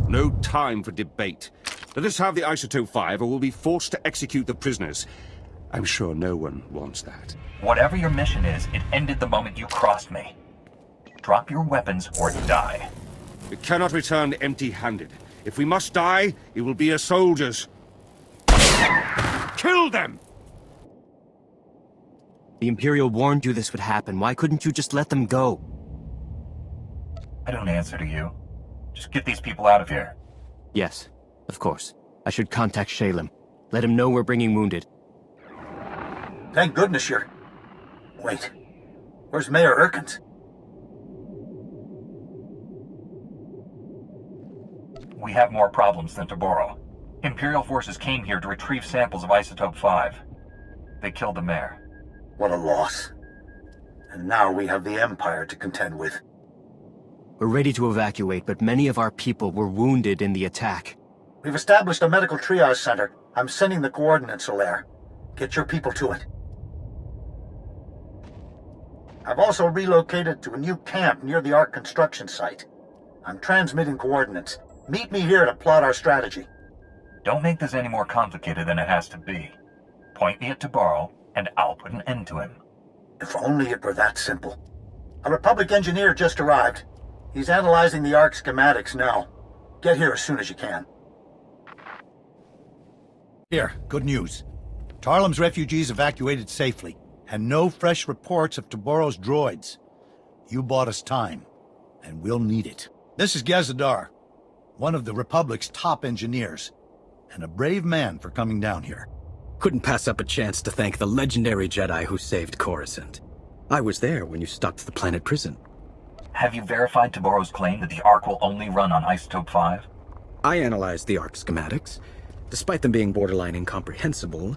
S20: No time for debate. Let us have the Isotope 5 or we'll be forced to execute the prisoners. I'm sure no one wants that.
S13: Whatever your mission is, it ended the moment you crossed me. Drop your weapons or die.
S20: We cannot return empty-handed. If we must die, it will be as soldiers. Kill them!
S19: The Imperial warned you this would happen. Why couldn't you just let them go?
S13: I don't answer to you. Just get these people out of here.
S19: Yes, of course. I should contact Shaylin. Let him know we're bringing wounded.
S9: Thank goodness you're... Wait. Where's Mayor Erkins?
S13: We have more problems than Toboro. Imperial forces came here to retrieve samples of Isotope 5. They killed the mayor.
S9: What a loss. And now we have the Empire to contend with.
S19: We're ready to evacuate, but many of our people were wounded in the attack.
S9: We've established a medical triage center. I'm sending the coordinates, Solaire. Get your people to it. I've also relocated to a new camp near the Ark construction site. I'm transmitting coordinates. Meet me here to plot our strategy.
S13: Don't make this any more complicated than it has to be. Point me at Tabaro, and I'll put an end to him.
S9: If only it were that simple. A Republic engineer just arrived. He's analyzing the Ark schematics now. Get here as soon as you can. Here, good news. Tarlem's refugees evacuated safely, and no fresh reports of Tabaro's droids. You bought us time, and we'll need it. This is Gazadar, one of the Republic's top engineers, and a brave man for coming down here.
S21: Couldn't pass up a chance to thank the legendary Jedi who saved Coruscant. I was there when you stopped the planet prison.
S13: Have you verified Tabaro's claim that the Ark will only run on Isotope 5?
S21: I analyzed the Ark schematics. Despite them being borderline incomprehensible,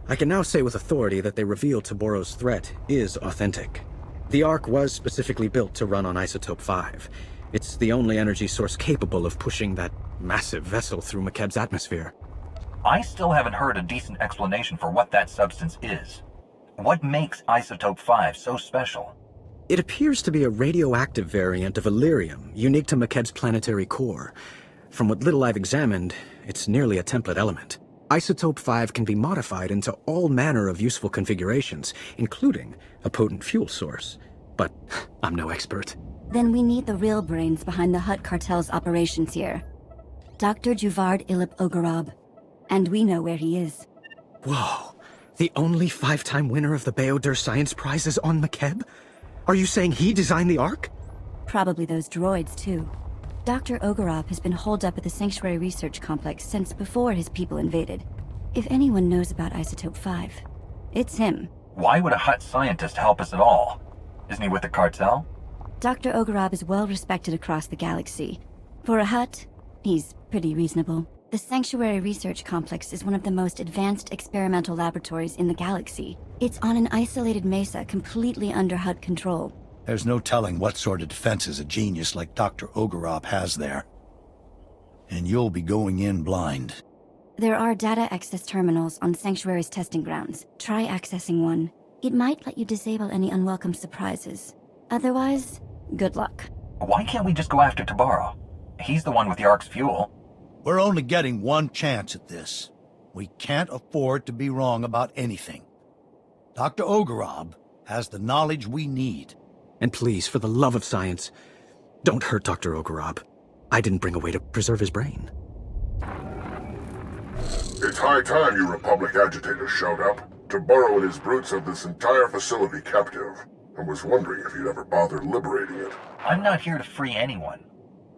S21: I can now say with authority that they reveal Tabaro's threat is authentic. The Ark was specifically built to run on Isotope 5. It's the only energy source capable of pushing that massive vessel through McKeb's atmosphere.
S13: I still haven't heard a decent explanation for what that substance is. What makes Isotope 5 so special?
S21: It appears to be a radioactive variant of Illyrium, unique to McKeb's planetary core. From what little I've examined, it's nearly a template element. Isotope 5 can be modified into all manner of useful configurations, including a potent fuel source. But I'm no expert.
S14: Then we need the real brains behind the Hutt Cartel's operations here. Dr. Juvard Ilip Ogorab. And we know where he is.
S21: Whoa. The only 5-time winner of the Beodur Science Prize is on McKeb? Are you saying he designed the Ark?
S14: Probably those droids, too. Dr. Ogorab has been holed up at the Sanctuary Research Complex since before his people invaded. If anyone knows about Isotope 5, it's him.
S13: Why would a Hutt scientist help us at all? Isn't he with the Cartel?
S14: Dr. Ogorab is well respected across the galaxy. For a Hutt, he's pretty reasonable. The Sanctuary Research Complex is one of the most advanced experimental laboratories in the galaxy. It's on an isolated mesa completely under Hutt control.
S9: There's no telling what sort of defenses a genius like Dr. Ogorab has there. And you'll be going in blind.
S14: There are data access terminals on Sanctuary's testing grounds. Try accessing one. It might let you disable any unwelcome surprises. Otherwise, good luck.
S13: Why can't we just go after Tabaro? He's the one with the Ark's fuel.
S9: We're only getting one chance at this. We can't afford to be wrong about anything. Dr. Ogorab has the knowledge we need.
S21: And please, for the love of science, don't hurt Dr. Ogorab. I didn't bring a way to preserve his brain.
S6: It's high time you Republic agitators showed up. Tabaro and his brutes have this entire facility captive. I was wondering if you'd ever bother liberating it.
S13: I'm not here to free anyone.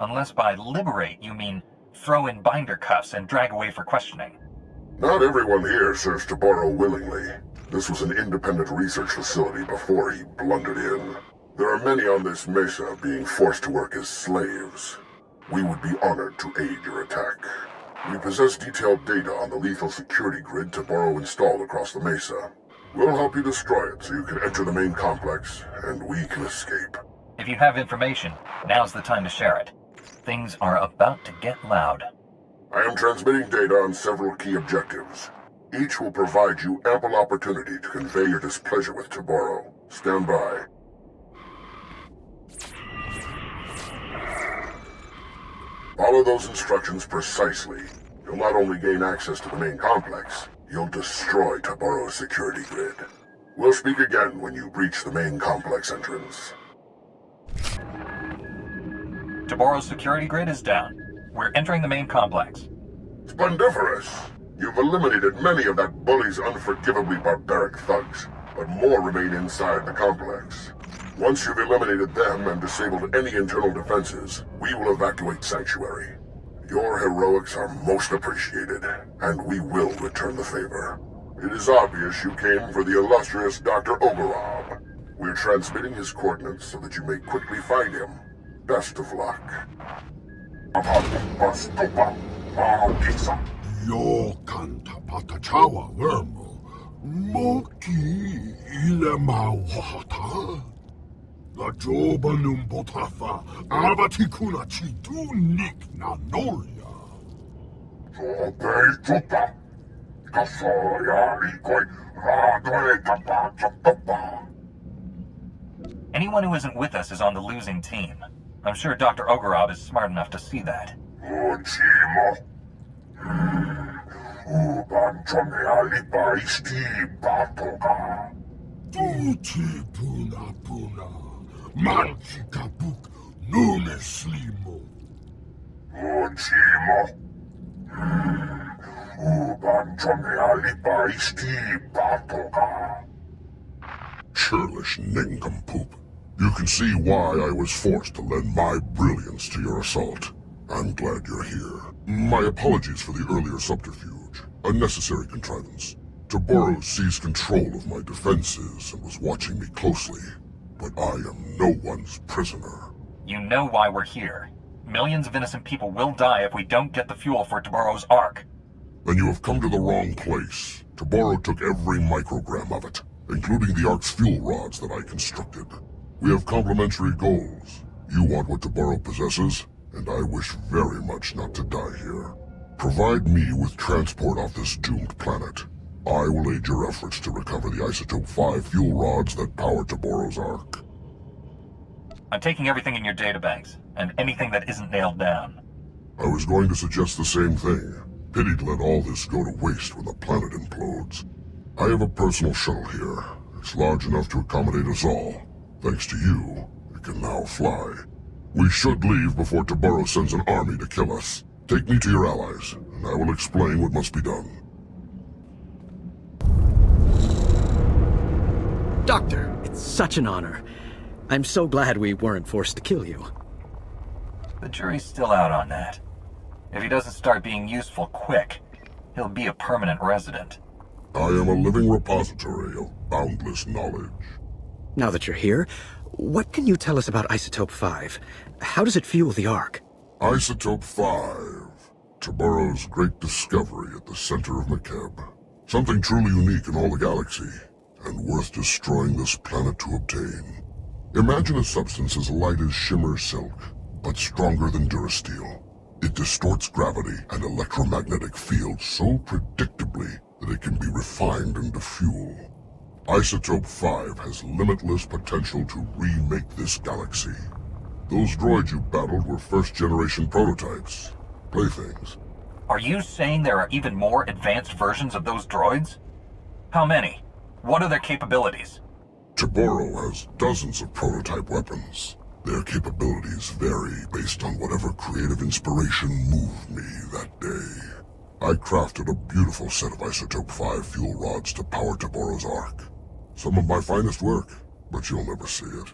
S13: Unless by liberate you mean throw in binder cuffs and drag away for questioning.
S6: Not everyone here serves Tabaro willingly. This was an independent research facility before he blundered in. There are many on this mesa being forced to work as slaves. We would be honored to aid your attack. We possess detailed data on the lethal security grid Tabaro installed across the mesa. We'll help you destroy it so you can enter the main complex, and we can escape.
S13: If you have information, now's the time to share it. Things are about to get loud.
S6: I am transmitting data on several key objectives. Each will provide you ample opportunity to convey your displeasure with Tabaro. Stand by. Follow those instructions precisely. You'll not only gain access to the main complex, you'll destroy Tabaro's security grid. We'll speak again when you reach the main complex entrance.
S13: Tabaro's security grid is down. We're entering the main complex.
S6: Splendiferous! You've eliminated many of that bully's unforgivably barbaric thugs, but more remain inside the complex. Once you've eliminated them and disabled any internal defenses, we will evacuate Sanctuary. Your heroics are most appreciated, and we will return the favor. It is obvious you came for the illustrious Dr. Ogorab. We're transmitting his coordinates so that you may quickly find him. Best of luck.
S22: Yo canta patachawa vermo, moki ile mawata. La joba numbotafa, abatikuna chitu nik na nolia.
S6: Sobe chupa, kasoya ikoi radoe kapachapapa.
S13: Anyone who isn't with us is on the losing team. I'm sure Dr. Ogorov is smart enough to see that.
S22: Tuti puna puna, manki kapuk, nune slimo. Ochimo. Churlish nincompoop. You can see why I was forced to lend my brilliance to your assault. I'm glad you're here. My apologies for the earlier subterfuge. A necessary contrivance. Toboro seized control of my defenses and was watching me closely. But I am no one's prisoner.
S13: You know why we're here. Millions of innocent people will die if we don't get the fuel for Toboro's Ark.
S22: Then you have come to the wrong place. Toboro took every microgram of it, including the Ark's fuel rods that I constructed. We have complementary goals. You want what Toboro possesses, and I wish very much not to die here. Provide me with transport off this doomed planet. I will aid your efforts to recover the Isotope 5 fuel rods that power Toboro's Ark.
S13: I'm taking everything in your databanks, and anything that isn't nailed down.
S22: I was going to suggest the same thing. Pity to let all this go to waste when the planet implodes. I have a personal shuttle here. It's large enough to accommodate us all. Thanks to you, it can now fly. We should leave before Toboro sends an army to kill us. Take me to your allies, and I will explain what must be done.
S21: Doctor, it's such an honor. I'm so glad we weren't forced to kill you.
S13: The jury's still out on that. If he doesn't start being useful quick, he'll be a permanent resident.
S22: I am a living repository of boundless knowledge.
S21: Now that you're here, what can you tell us about Isotope 5? How does it fuel the Ark?
S22: Isotope 5. Toboro's great discovery at the center of Makeb. Something truly unique in all the galaxy, and worth destroying this planet to obtain. Imagine a substance as light as shimmer silk, but stronger than Durasteel. It distorts gravity and electromagnetic fields so predictably that it can be refined into fuel. Isotope 5 has limitless potential to remake this galaxy. Those droids you battled were first-generation prototypes. Playthings.
S13: Are you saying there are even more advanced versions of those droids? How many? What are their capabilities?
S22: Toboro has dozens of prototype weapons. Their capabilities vary based on whatever creative inspiration moved me that day. I crafted a beautiful set of Isotope 5 fuel rods to power Toboro's Ark. Some of my finest work, but you'll never see it.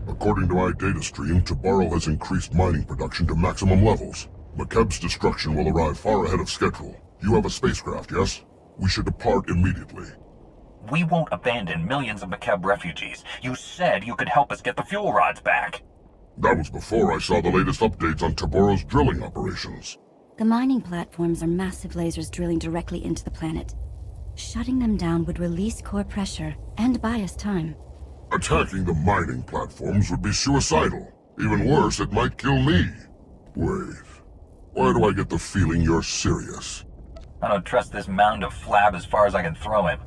S22: According to my data stream, Toboro has increased mining production to maximum levels. Makeb's destruction will arrive far ahead of schedule. You have a spacecraft, yes? We should depart immediately.
S13: We won't abandon millions of Makeb refugees. You said you could help us get the fuel rods back.
S22: That was before I saw the latest updates on Toboro's drilling operations.
S14: The mining platforms are massive lasers drilling directly into the planet. Shutting them down would release core pressure and buy us time.
S22: Attacking the mining platforms would be suicidal. Even worse, it might kill me. Wait, why do I get the feeling you're serious?
S13: I don't trust this mound of flab as far as I can throw him.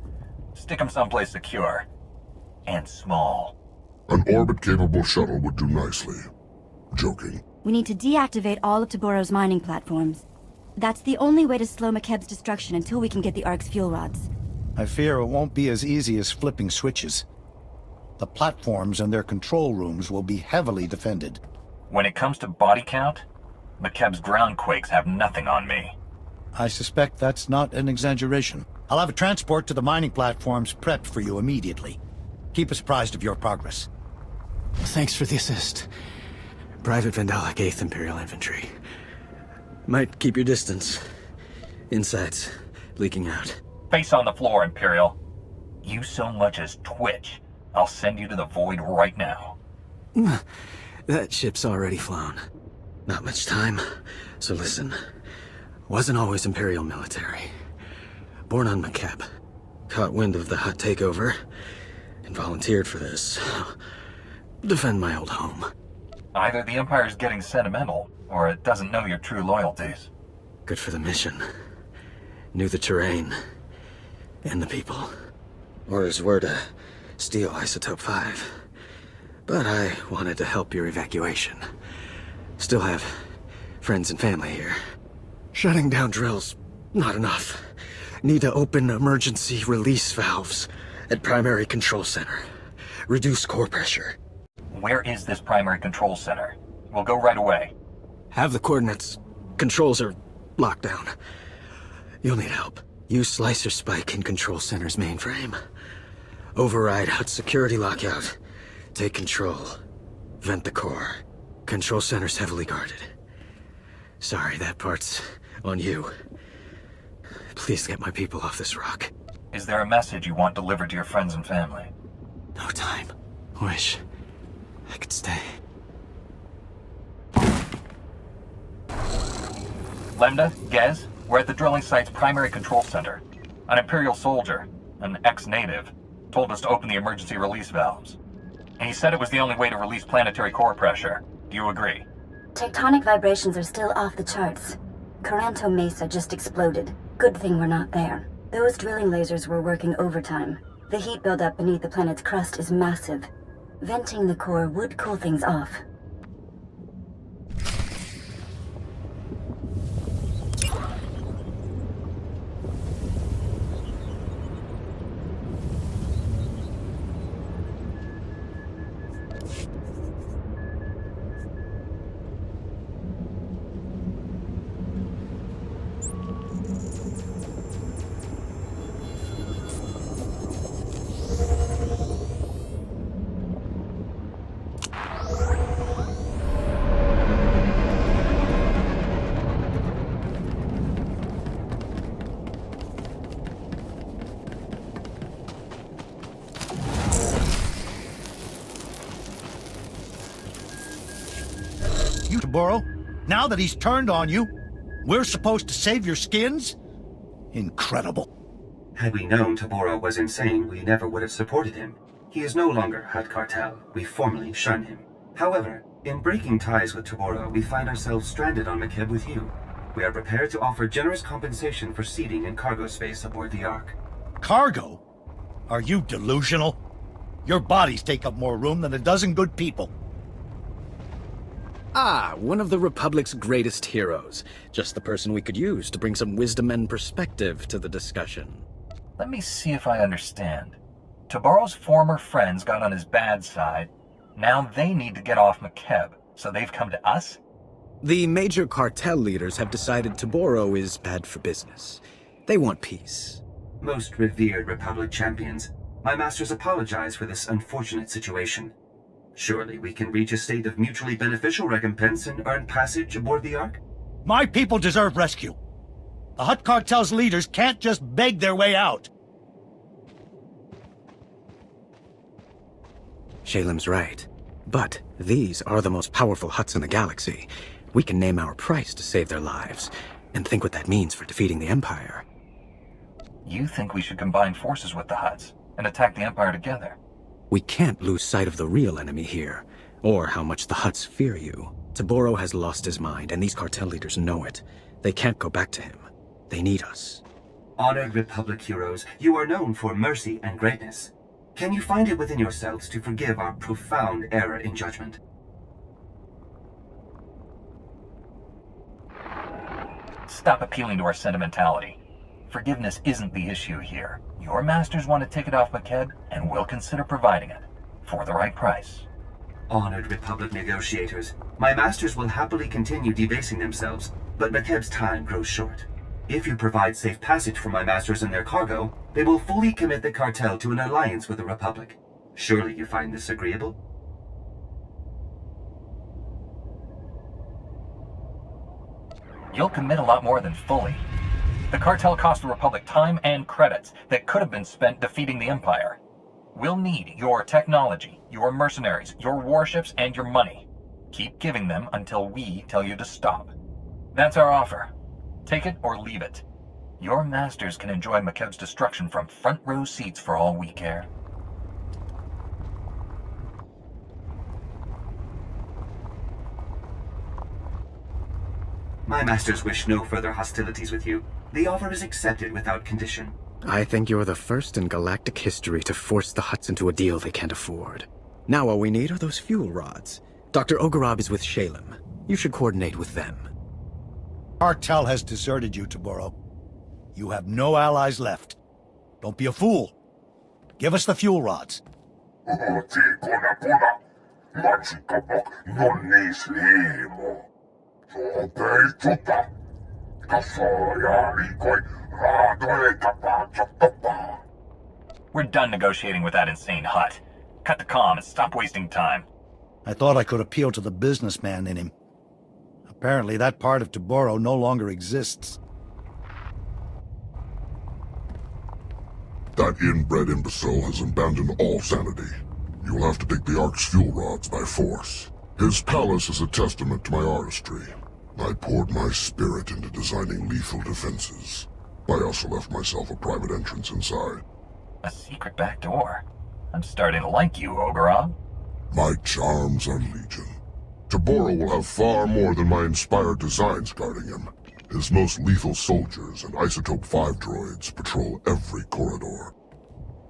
S13: Stick him someplace secure. And small.
S22: An orbit-capable shuttle would do nicely. Joking.
S14: We need to deactivate all of Toboro's mining platforms. That's the only way to slow Makeb's destruction until we can get the Ark's fuel rods.
S9: I fear it won't be as easy as flipping switches. The platforms and their control rooms will be heavily defended.
S13: When it comes to body count, Makeb's ground quakes have nothing on me.
S9: I suspect that's not an exaggeration. I'll have a transport to the mining platforms prepped for you immediately. Keep us apprised of your progress.
S21: Thanks for the assist. Private Vandalic 8th Imperial Infantry. Might keep your distance. Insides leaking out.
S13: Face on the floor, Imperial. You so much as twitch, I'll send you to the void right now.
S21: That ship's already flown. Not much time, so listen. Wasn't always Imperial military. Born on Makeb. Caught wind of the Hutt takeover, and volunteered for this. Defend my old home.
S13: Either the Empire's getting sentimental, or it doesn't know your true loyalties.
S21: Good for the mission. Knew the terrain. And the people. Orders were to Steel Isotope 5. But I wanted to help your evacuation. Still have friends and family here. Shutting down drills, not enough. Need to open emergency release valves at primary control center. Reduce core pressure.
S13: Where is this primary control center? We'll go right away.
S21: Have the coordinates. Controls are locked down. You'll need help. Use Slicer Spike in Control Center's mainframe. Override Hutt security lockout. Take control. Vent the core. Control Center's heavily guarded. Sorry, that part's on you. Please get my people off this rock.
S13: Is there a message you want delivered to your friends and family?
S21: No time. Wish I could stay.
S13: Lambda, Gez, we're at the drilling site's primary control center. An Imperial soldier, an ex-native, told us to open the emergency release valves. And he said it was the only way to release planetary core pressure. Do you agree?
S14: Tectonic vibrations are still off the charts. Coranto Mesa just exploded. Good thing we're not there. Those drilling lasers were working overtime. The heat buildup beneath the planet's crust is massive. Venting the core would cool things off.
S9: Boro, now that he's turned on you, we're supposed to save your skins? Incredible.
S2: Had we known Taboro was insane, we never would have supported him. He is no longer Hutt Cartel. We formally shun him. However, in breaking ties with Taboro, we find ourselves stranded on Makeb with you. We are prepared to offer generous compensation for seating and cargo space aboard the Ark.
S9: Cargo? Are you delusional? Your bodies take up more room than a dozen good people.
S21: Ah, one of the Republic's greatest heroes. Just the person we could use to bring some wisdom and perspective to the discussion.
S13: Let me see if I understand. Taboro's former friends got on his bad side. Now they need to get off Makeb, so they've come to us?
S21: The major cartel leaders have decided Taboro is bad for business. They want peace.
S2: Most revered Republic champions, my masters apologize for this unfortunate situation. Surely we can reach a state of mutually beneficial recompense and earn passage aboard the Ark?
S9: My people deserve rescue. The Hutt Cartel's leaders can't just beg their way out.
S21: Shalem's right. But these are the most powerful Hutts in the galaxy. We can name our price to save their lives, and think what that means for defeating the Empire.
S13: You think we should combine forces with the Hutts and attack the Empire together?
S21: We can't lose sight of the real enemy here, or how much the Hutts fear you. Taboro has lost his mind, and these cartel leaders know it. They can't go back to him. They need us.
S2: Honored Republic heroes, you are known for mercy and greatness. Can you find it within yourselves to forgive our profound error in judgment?
S13: Stop appealing to our sentimentality. Forgiveness isn't the issue here. Your masters want to take it off Makeb, and we'll consider providing it. For the right price.
S2: Honored Republic negotiators, my masters will happily continue debasing themselves, but Makeb's time grows short. If you provide safe passage for my masters and their cargo, they will fully commit the cartel to an alliance with the Republic. Surely you find this agreeable?
S13: You'll commit a lot more than fully. The cartel cost the Republic time and credits that could have been spent defeating the Empire. We'll need your technology, your mercenaries, your warships, and your money. Keep giving them until we tell you to stop. That's our offer. Take it or leave it. Your masters can enjoy Makeb's destruction from front row seats for all we care.
S2: My masters wish no further hostilities with you. The offer is accepted without condition.
S21: I think you're the first in galactic history to force the Hutts into a deal they can't afford. Now all we need are those fuel rods. Dr. Ogorov is with Shalem. You should coordinate with them.
S9: Cartel has deserted you, Toboro. You have no allies left. Don't be a fool. Give us the fuel rods.
S13: We're done negotiating with that insane Hutt. Cut the comm and stop wasting time.
S9: I thought I could appeal to the businessman in him. Apparently that part of Toboro no longer exists.
S22: That inbred imbecile has abandoned all sanity. You will have to take the Ark's fuel rods by force. His palace is a testament to my artistry. I poured my spirit into designing lethal defenses. I also left myself a private entrance inside.
S13: A secret back door? I'm starting to like you, Ogorov.
S22: My charms are legion. Toboro will have far more than my inspired designs guarding him. His most lethal soldiers and Isotope 5 droids patrol every corridor.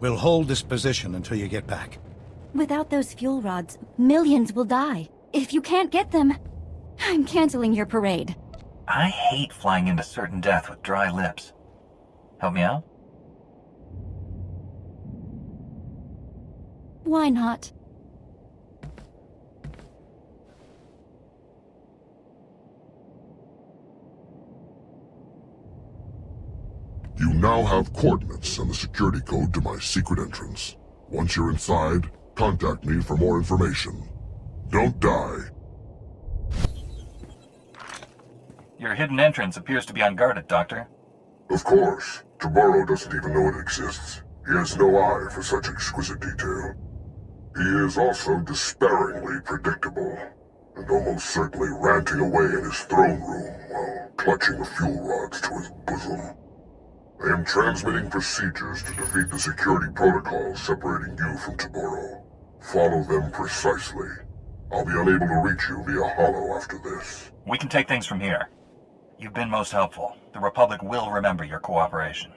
S9: We'll hold this position until you get back.
S14: Without those fuel rods, millions will die. If you can't get them, I'm canceling your parade.
S13: I hate flying into certain death with dry lips. Help me out?
S14: Why not?
S22: You now have coordinates and the security code to my secret entrance. Once you're inside, contact me for more information. Don't die.
S13: Your hidden entrance appears to be unguarded, Doctor.
S22: Of course. Toboro doesn't even know it exists. He has no eye for such exquisite detail. He is also despairingly predictable, and almost certainly ranting away in his throne room while clutching the fuel rods to his bosom. I am transmitting procedures to defeat the security protocols separating you from Toboro. Follow them precisely. I'll be unable to reach you via holo after this.
S13: We can take things from here. You've been most helpful. The Republic will remember your cooperation.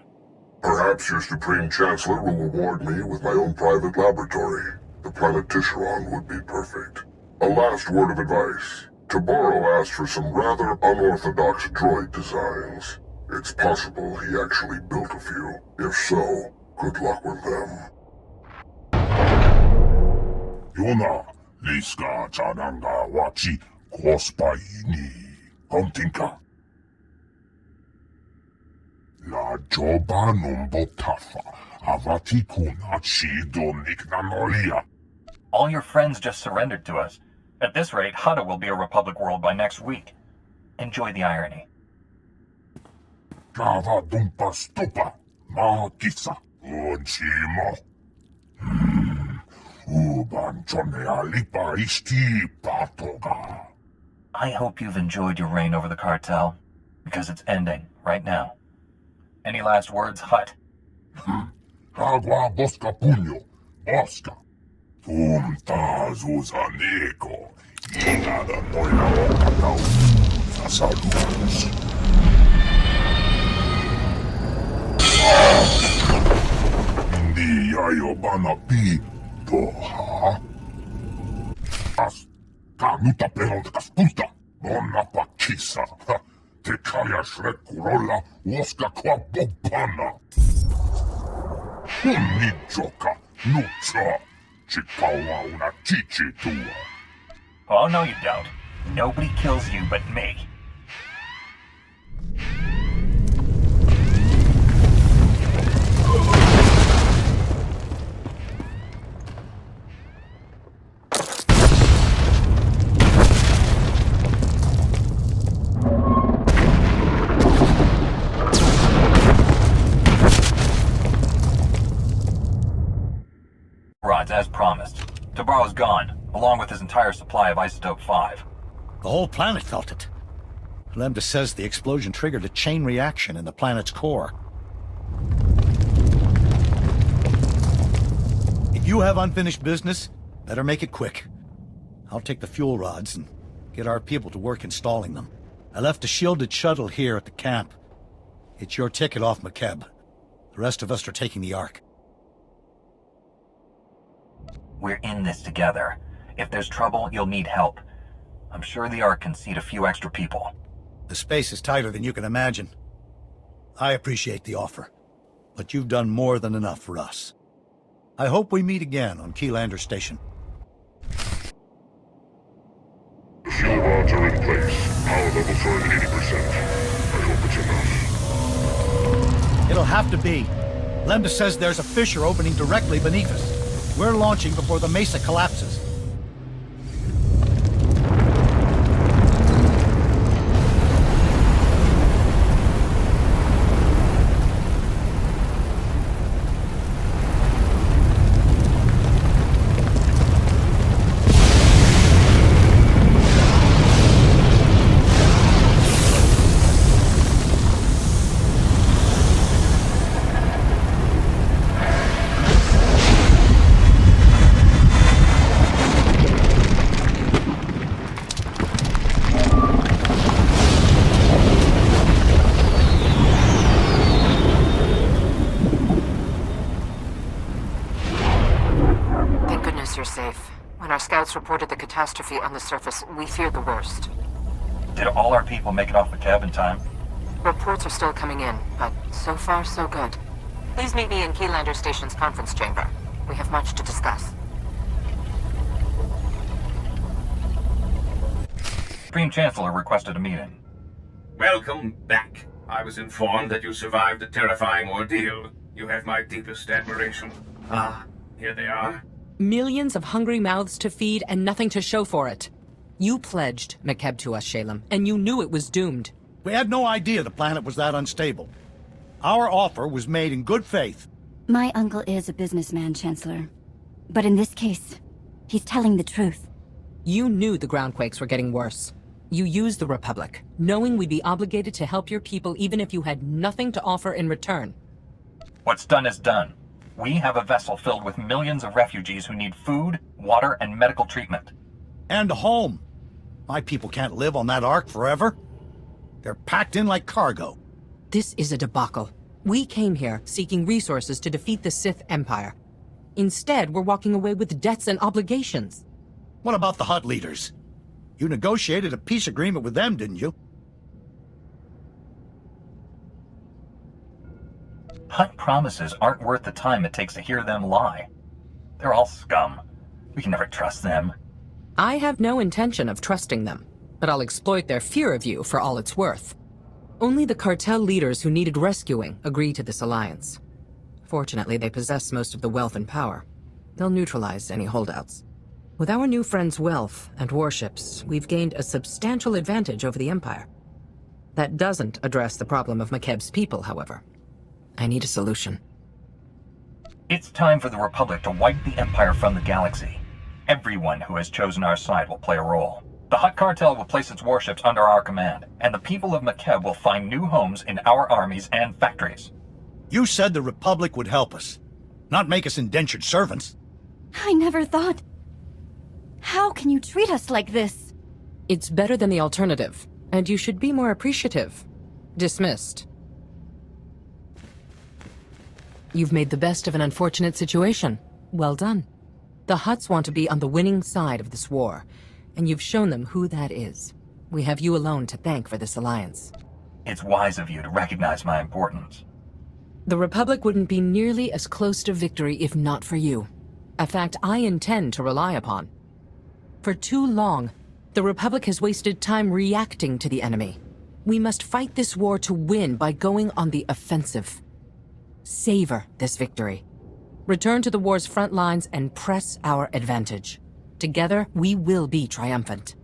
S22: Perhaps your Supreme Chancellor will reward me with my own private laboratory. The planet Tisharon would be perfect. A last word of advice. Toboro asked for some rather unorthodox droid designs. It's possible he actually built a few. If so, good luck with them.
S12: Yona, Liska Chananga Wachi, Kospaini, Hontinka. La Joba Numbotafa, Avati Kuna Chido Niknanolia.
S13: All your friends just surrendered to us. At this rate, Hutt will be a Republic world by next week. Enjoy the irony.
S12: Java Dumpa Stupa, Mahakisa, Unchimo. Ubanchonea Lipa Isti Patoga.
S13: I hope you've enjoyed your reign over the Cartel, because it's ending right now. Any last words, Hutt?
S12: Agua Bosca Puño, Bosca. Punta Zuza Nico, Inada Noina Okatau, Sasalus. Hindi Yayo Bana Pi, Doha. As, Kanuta Pelontas Punta, Bona Pakisa, Tekaya Shrek Kurola, Woska Kwa Bobana. Unijoka, Nucha. Chikawa una chichi tua.
S13: Oh, no you don't. Nobody kills you but me. Rods, as promised. Toboro's gone, along with his entire supply of Isotope 5.
S9: The whole planet felt it. Lambda says the explosion triggered a chain reaction in the planet's core. If you have unfinished business, better make it quick. I'll take the fuel rods and get our people to work installing them. I left a shielded shuttle here at the camp. It's your ticket off McKeb. The rest of us are taking the Ark.
S13: We're in this together. If there's trouble, you'll need help. I'm sure the Ark can seat a few extra people.
S9: The space is tighter than you can imagine. I appreciate the offer, but you've done more than enough for us. I hope we meet again on Keylander Station.
S22: The fuel rods are in place. Power levels are at 80%. I hope it's enough.
S9: It'll have to be. Lembda says there's a fissure opening directly beneath us. We're launching before the mesa collapses.
S5: Reported the catastrophe on the surface. We feared the worst.
S13: Did all our people make it off the cab in time?
S5: Reports are still coming in, but so far so good. Please meet me in Keylander Station's conference chamber. We have much to discuss.
S13: Supreme Chancellor requested a meeting.
S4: Welcome back. I was informed that you survived a terrifying ordeal. You have my deepest admiration. Here they are.
S5: Millions of hungry mouths to feed and nothing to show for it. You pledged McKeb to us, Shalem, and you knew it was doomed.
S9: We had no idea the planet was that unstable. Our offer was made in good faith.
S14: My uncle is a businessman, Chancellor. But in this case, he's telling the truth.
S5: You knew the groundquakes were getting worse. You used the Republic, knowing we'd be obligated to help your people even if you had nothing to offer in return.
S13: What's done is done. We have a vessel filled with millions of refugees who need food, water, and medical treatment.
S9: And a home. My people can't live on that Ark forever. They're packed in like cargo.
S5: This is a debacle. We came here seeking resources to defeat the Sith Empire. Instead, we're walking away with debts and obligations.
S9: What about the Hutt leaders? You negotiated a peace agreement with them, didn't you?
S13: Hutt promises aren't worth the time it takes to hear them lie. They're all scum. We can never trust them.
S5: I have no intention of trusting them, but I'll exploit their fear of you for all it's worth. Only the Cartel leaders who needed rescuing agree to this alliance. Fortunately, they possess most of the wealth and power. They'll neutralize any holdouts. With our new friends' wealth and warships, we've gained a substantial advantage over the Empire. That doesn't address the problem of McKeb's people, however. I need a solution.
S13: It's time for the Republic to wipe the Empire from the galaxy. Everyone who has chosen our side will play a role. The Hutt Cartel will place its warships under our command, and the people of McKeb will find new homes in our armies and factories.
S9: You said the Republic would help us, not make us indentured servants.
S14: I never thought... How can you treat us like this?
S5: It's better than the alternative, and you should be more appreciative. Dismissed. You've made the best of an unfortunate situation. Well done. The Hutts want to be on the winning side of this war, and you've shown them who that is. We have you alone to thank for this alliance.
S13: It's wise of you to recognize my importance.
S5: The Republic wouldn't be nearly as close to victory if not for you. A fact I intend to rely upon. For too long, the Republic has wasted time reacting to the enemy. We must fight this war to win by going on the offensive. Savor this victory. Return to the war's front lines and press our advantage. Together, we will be triumphant.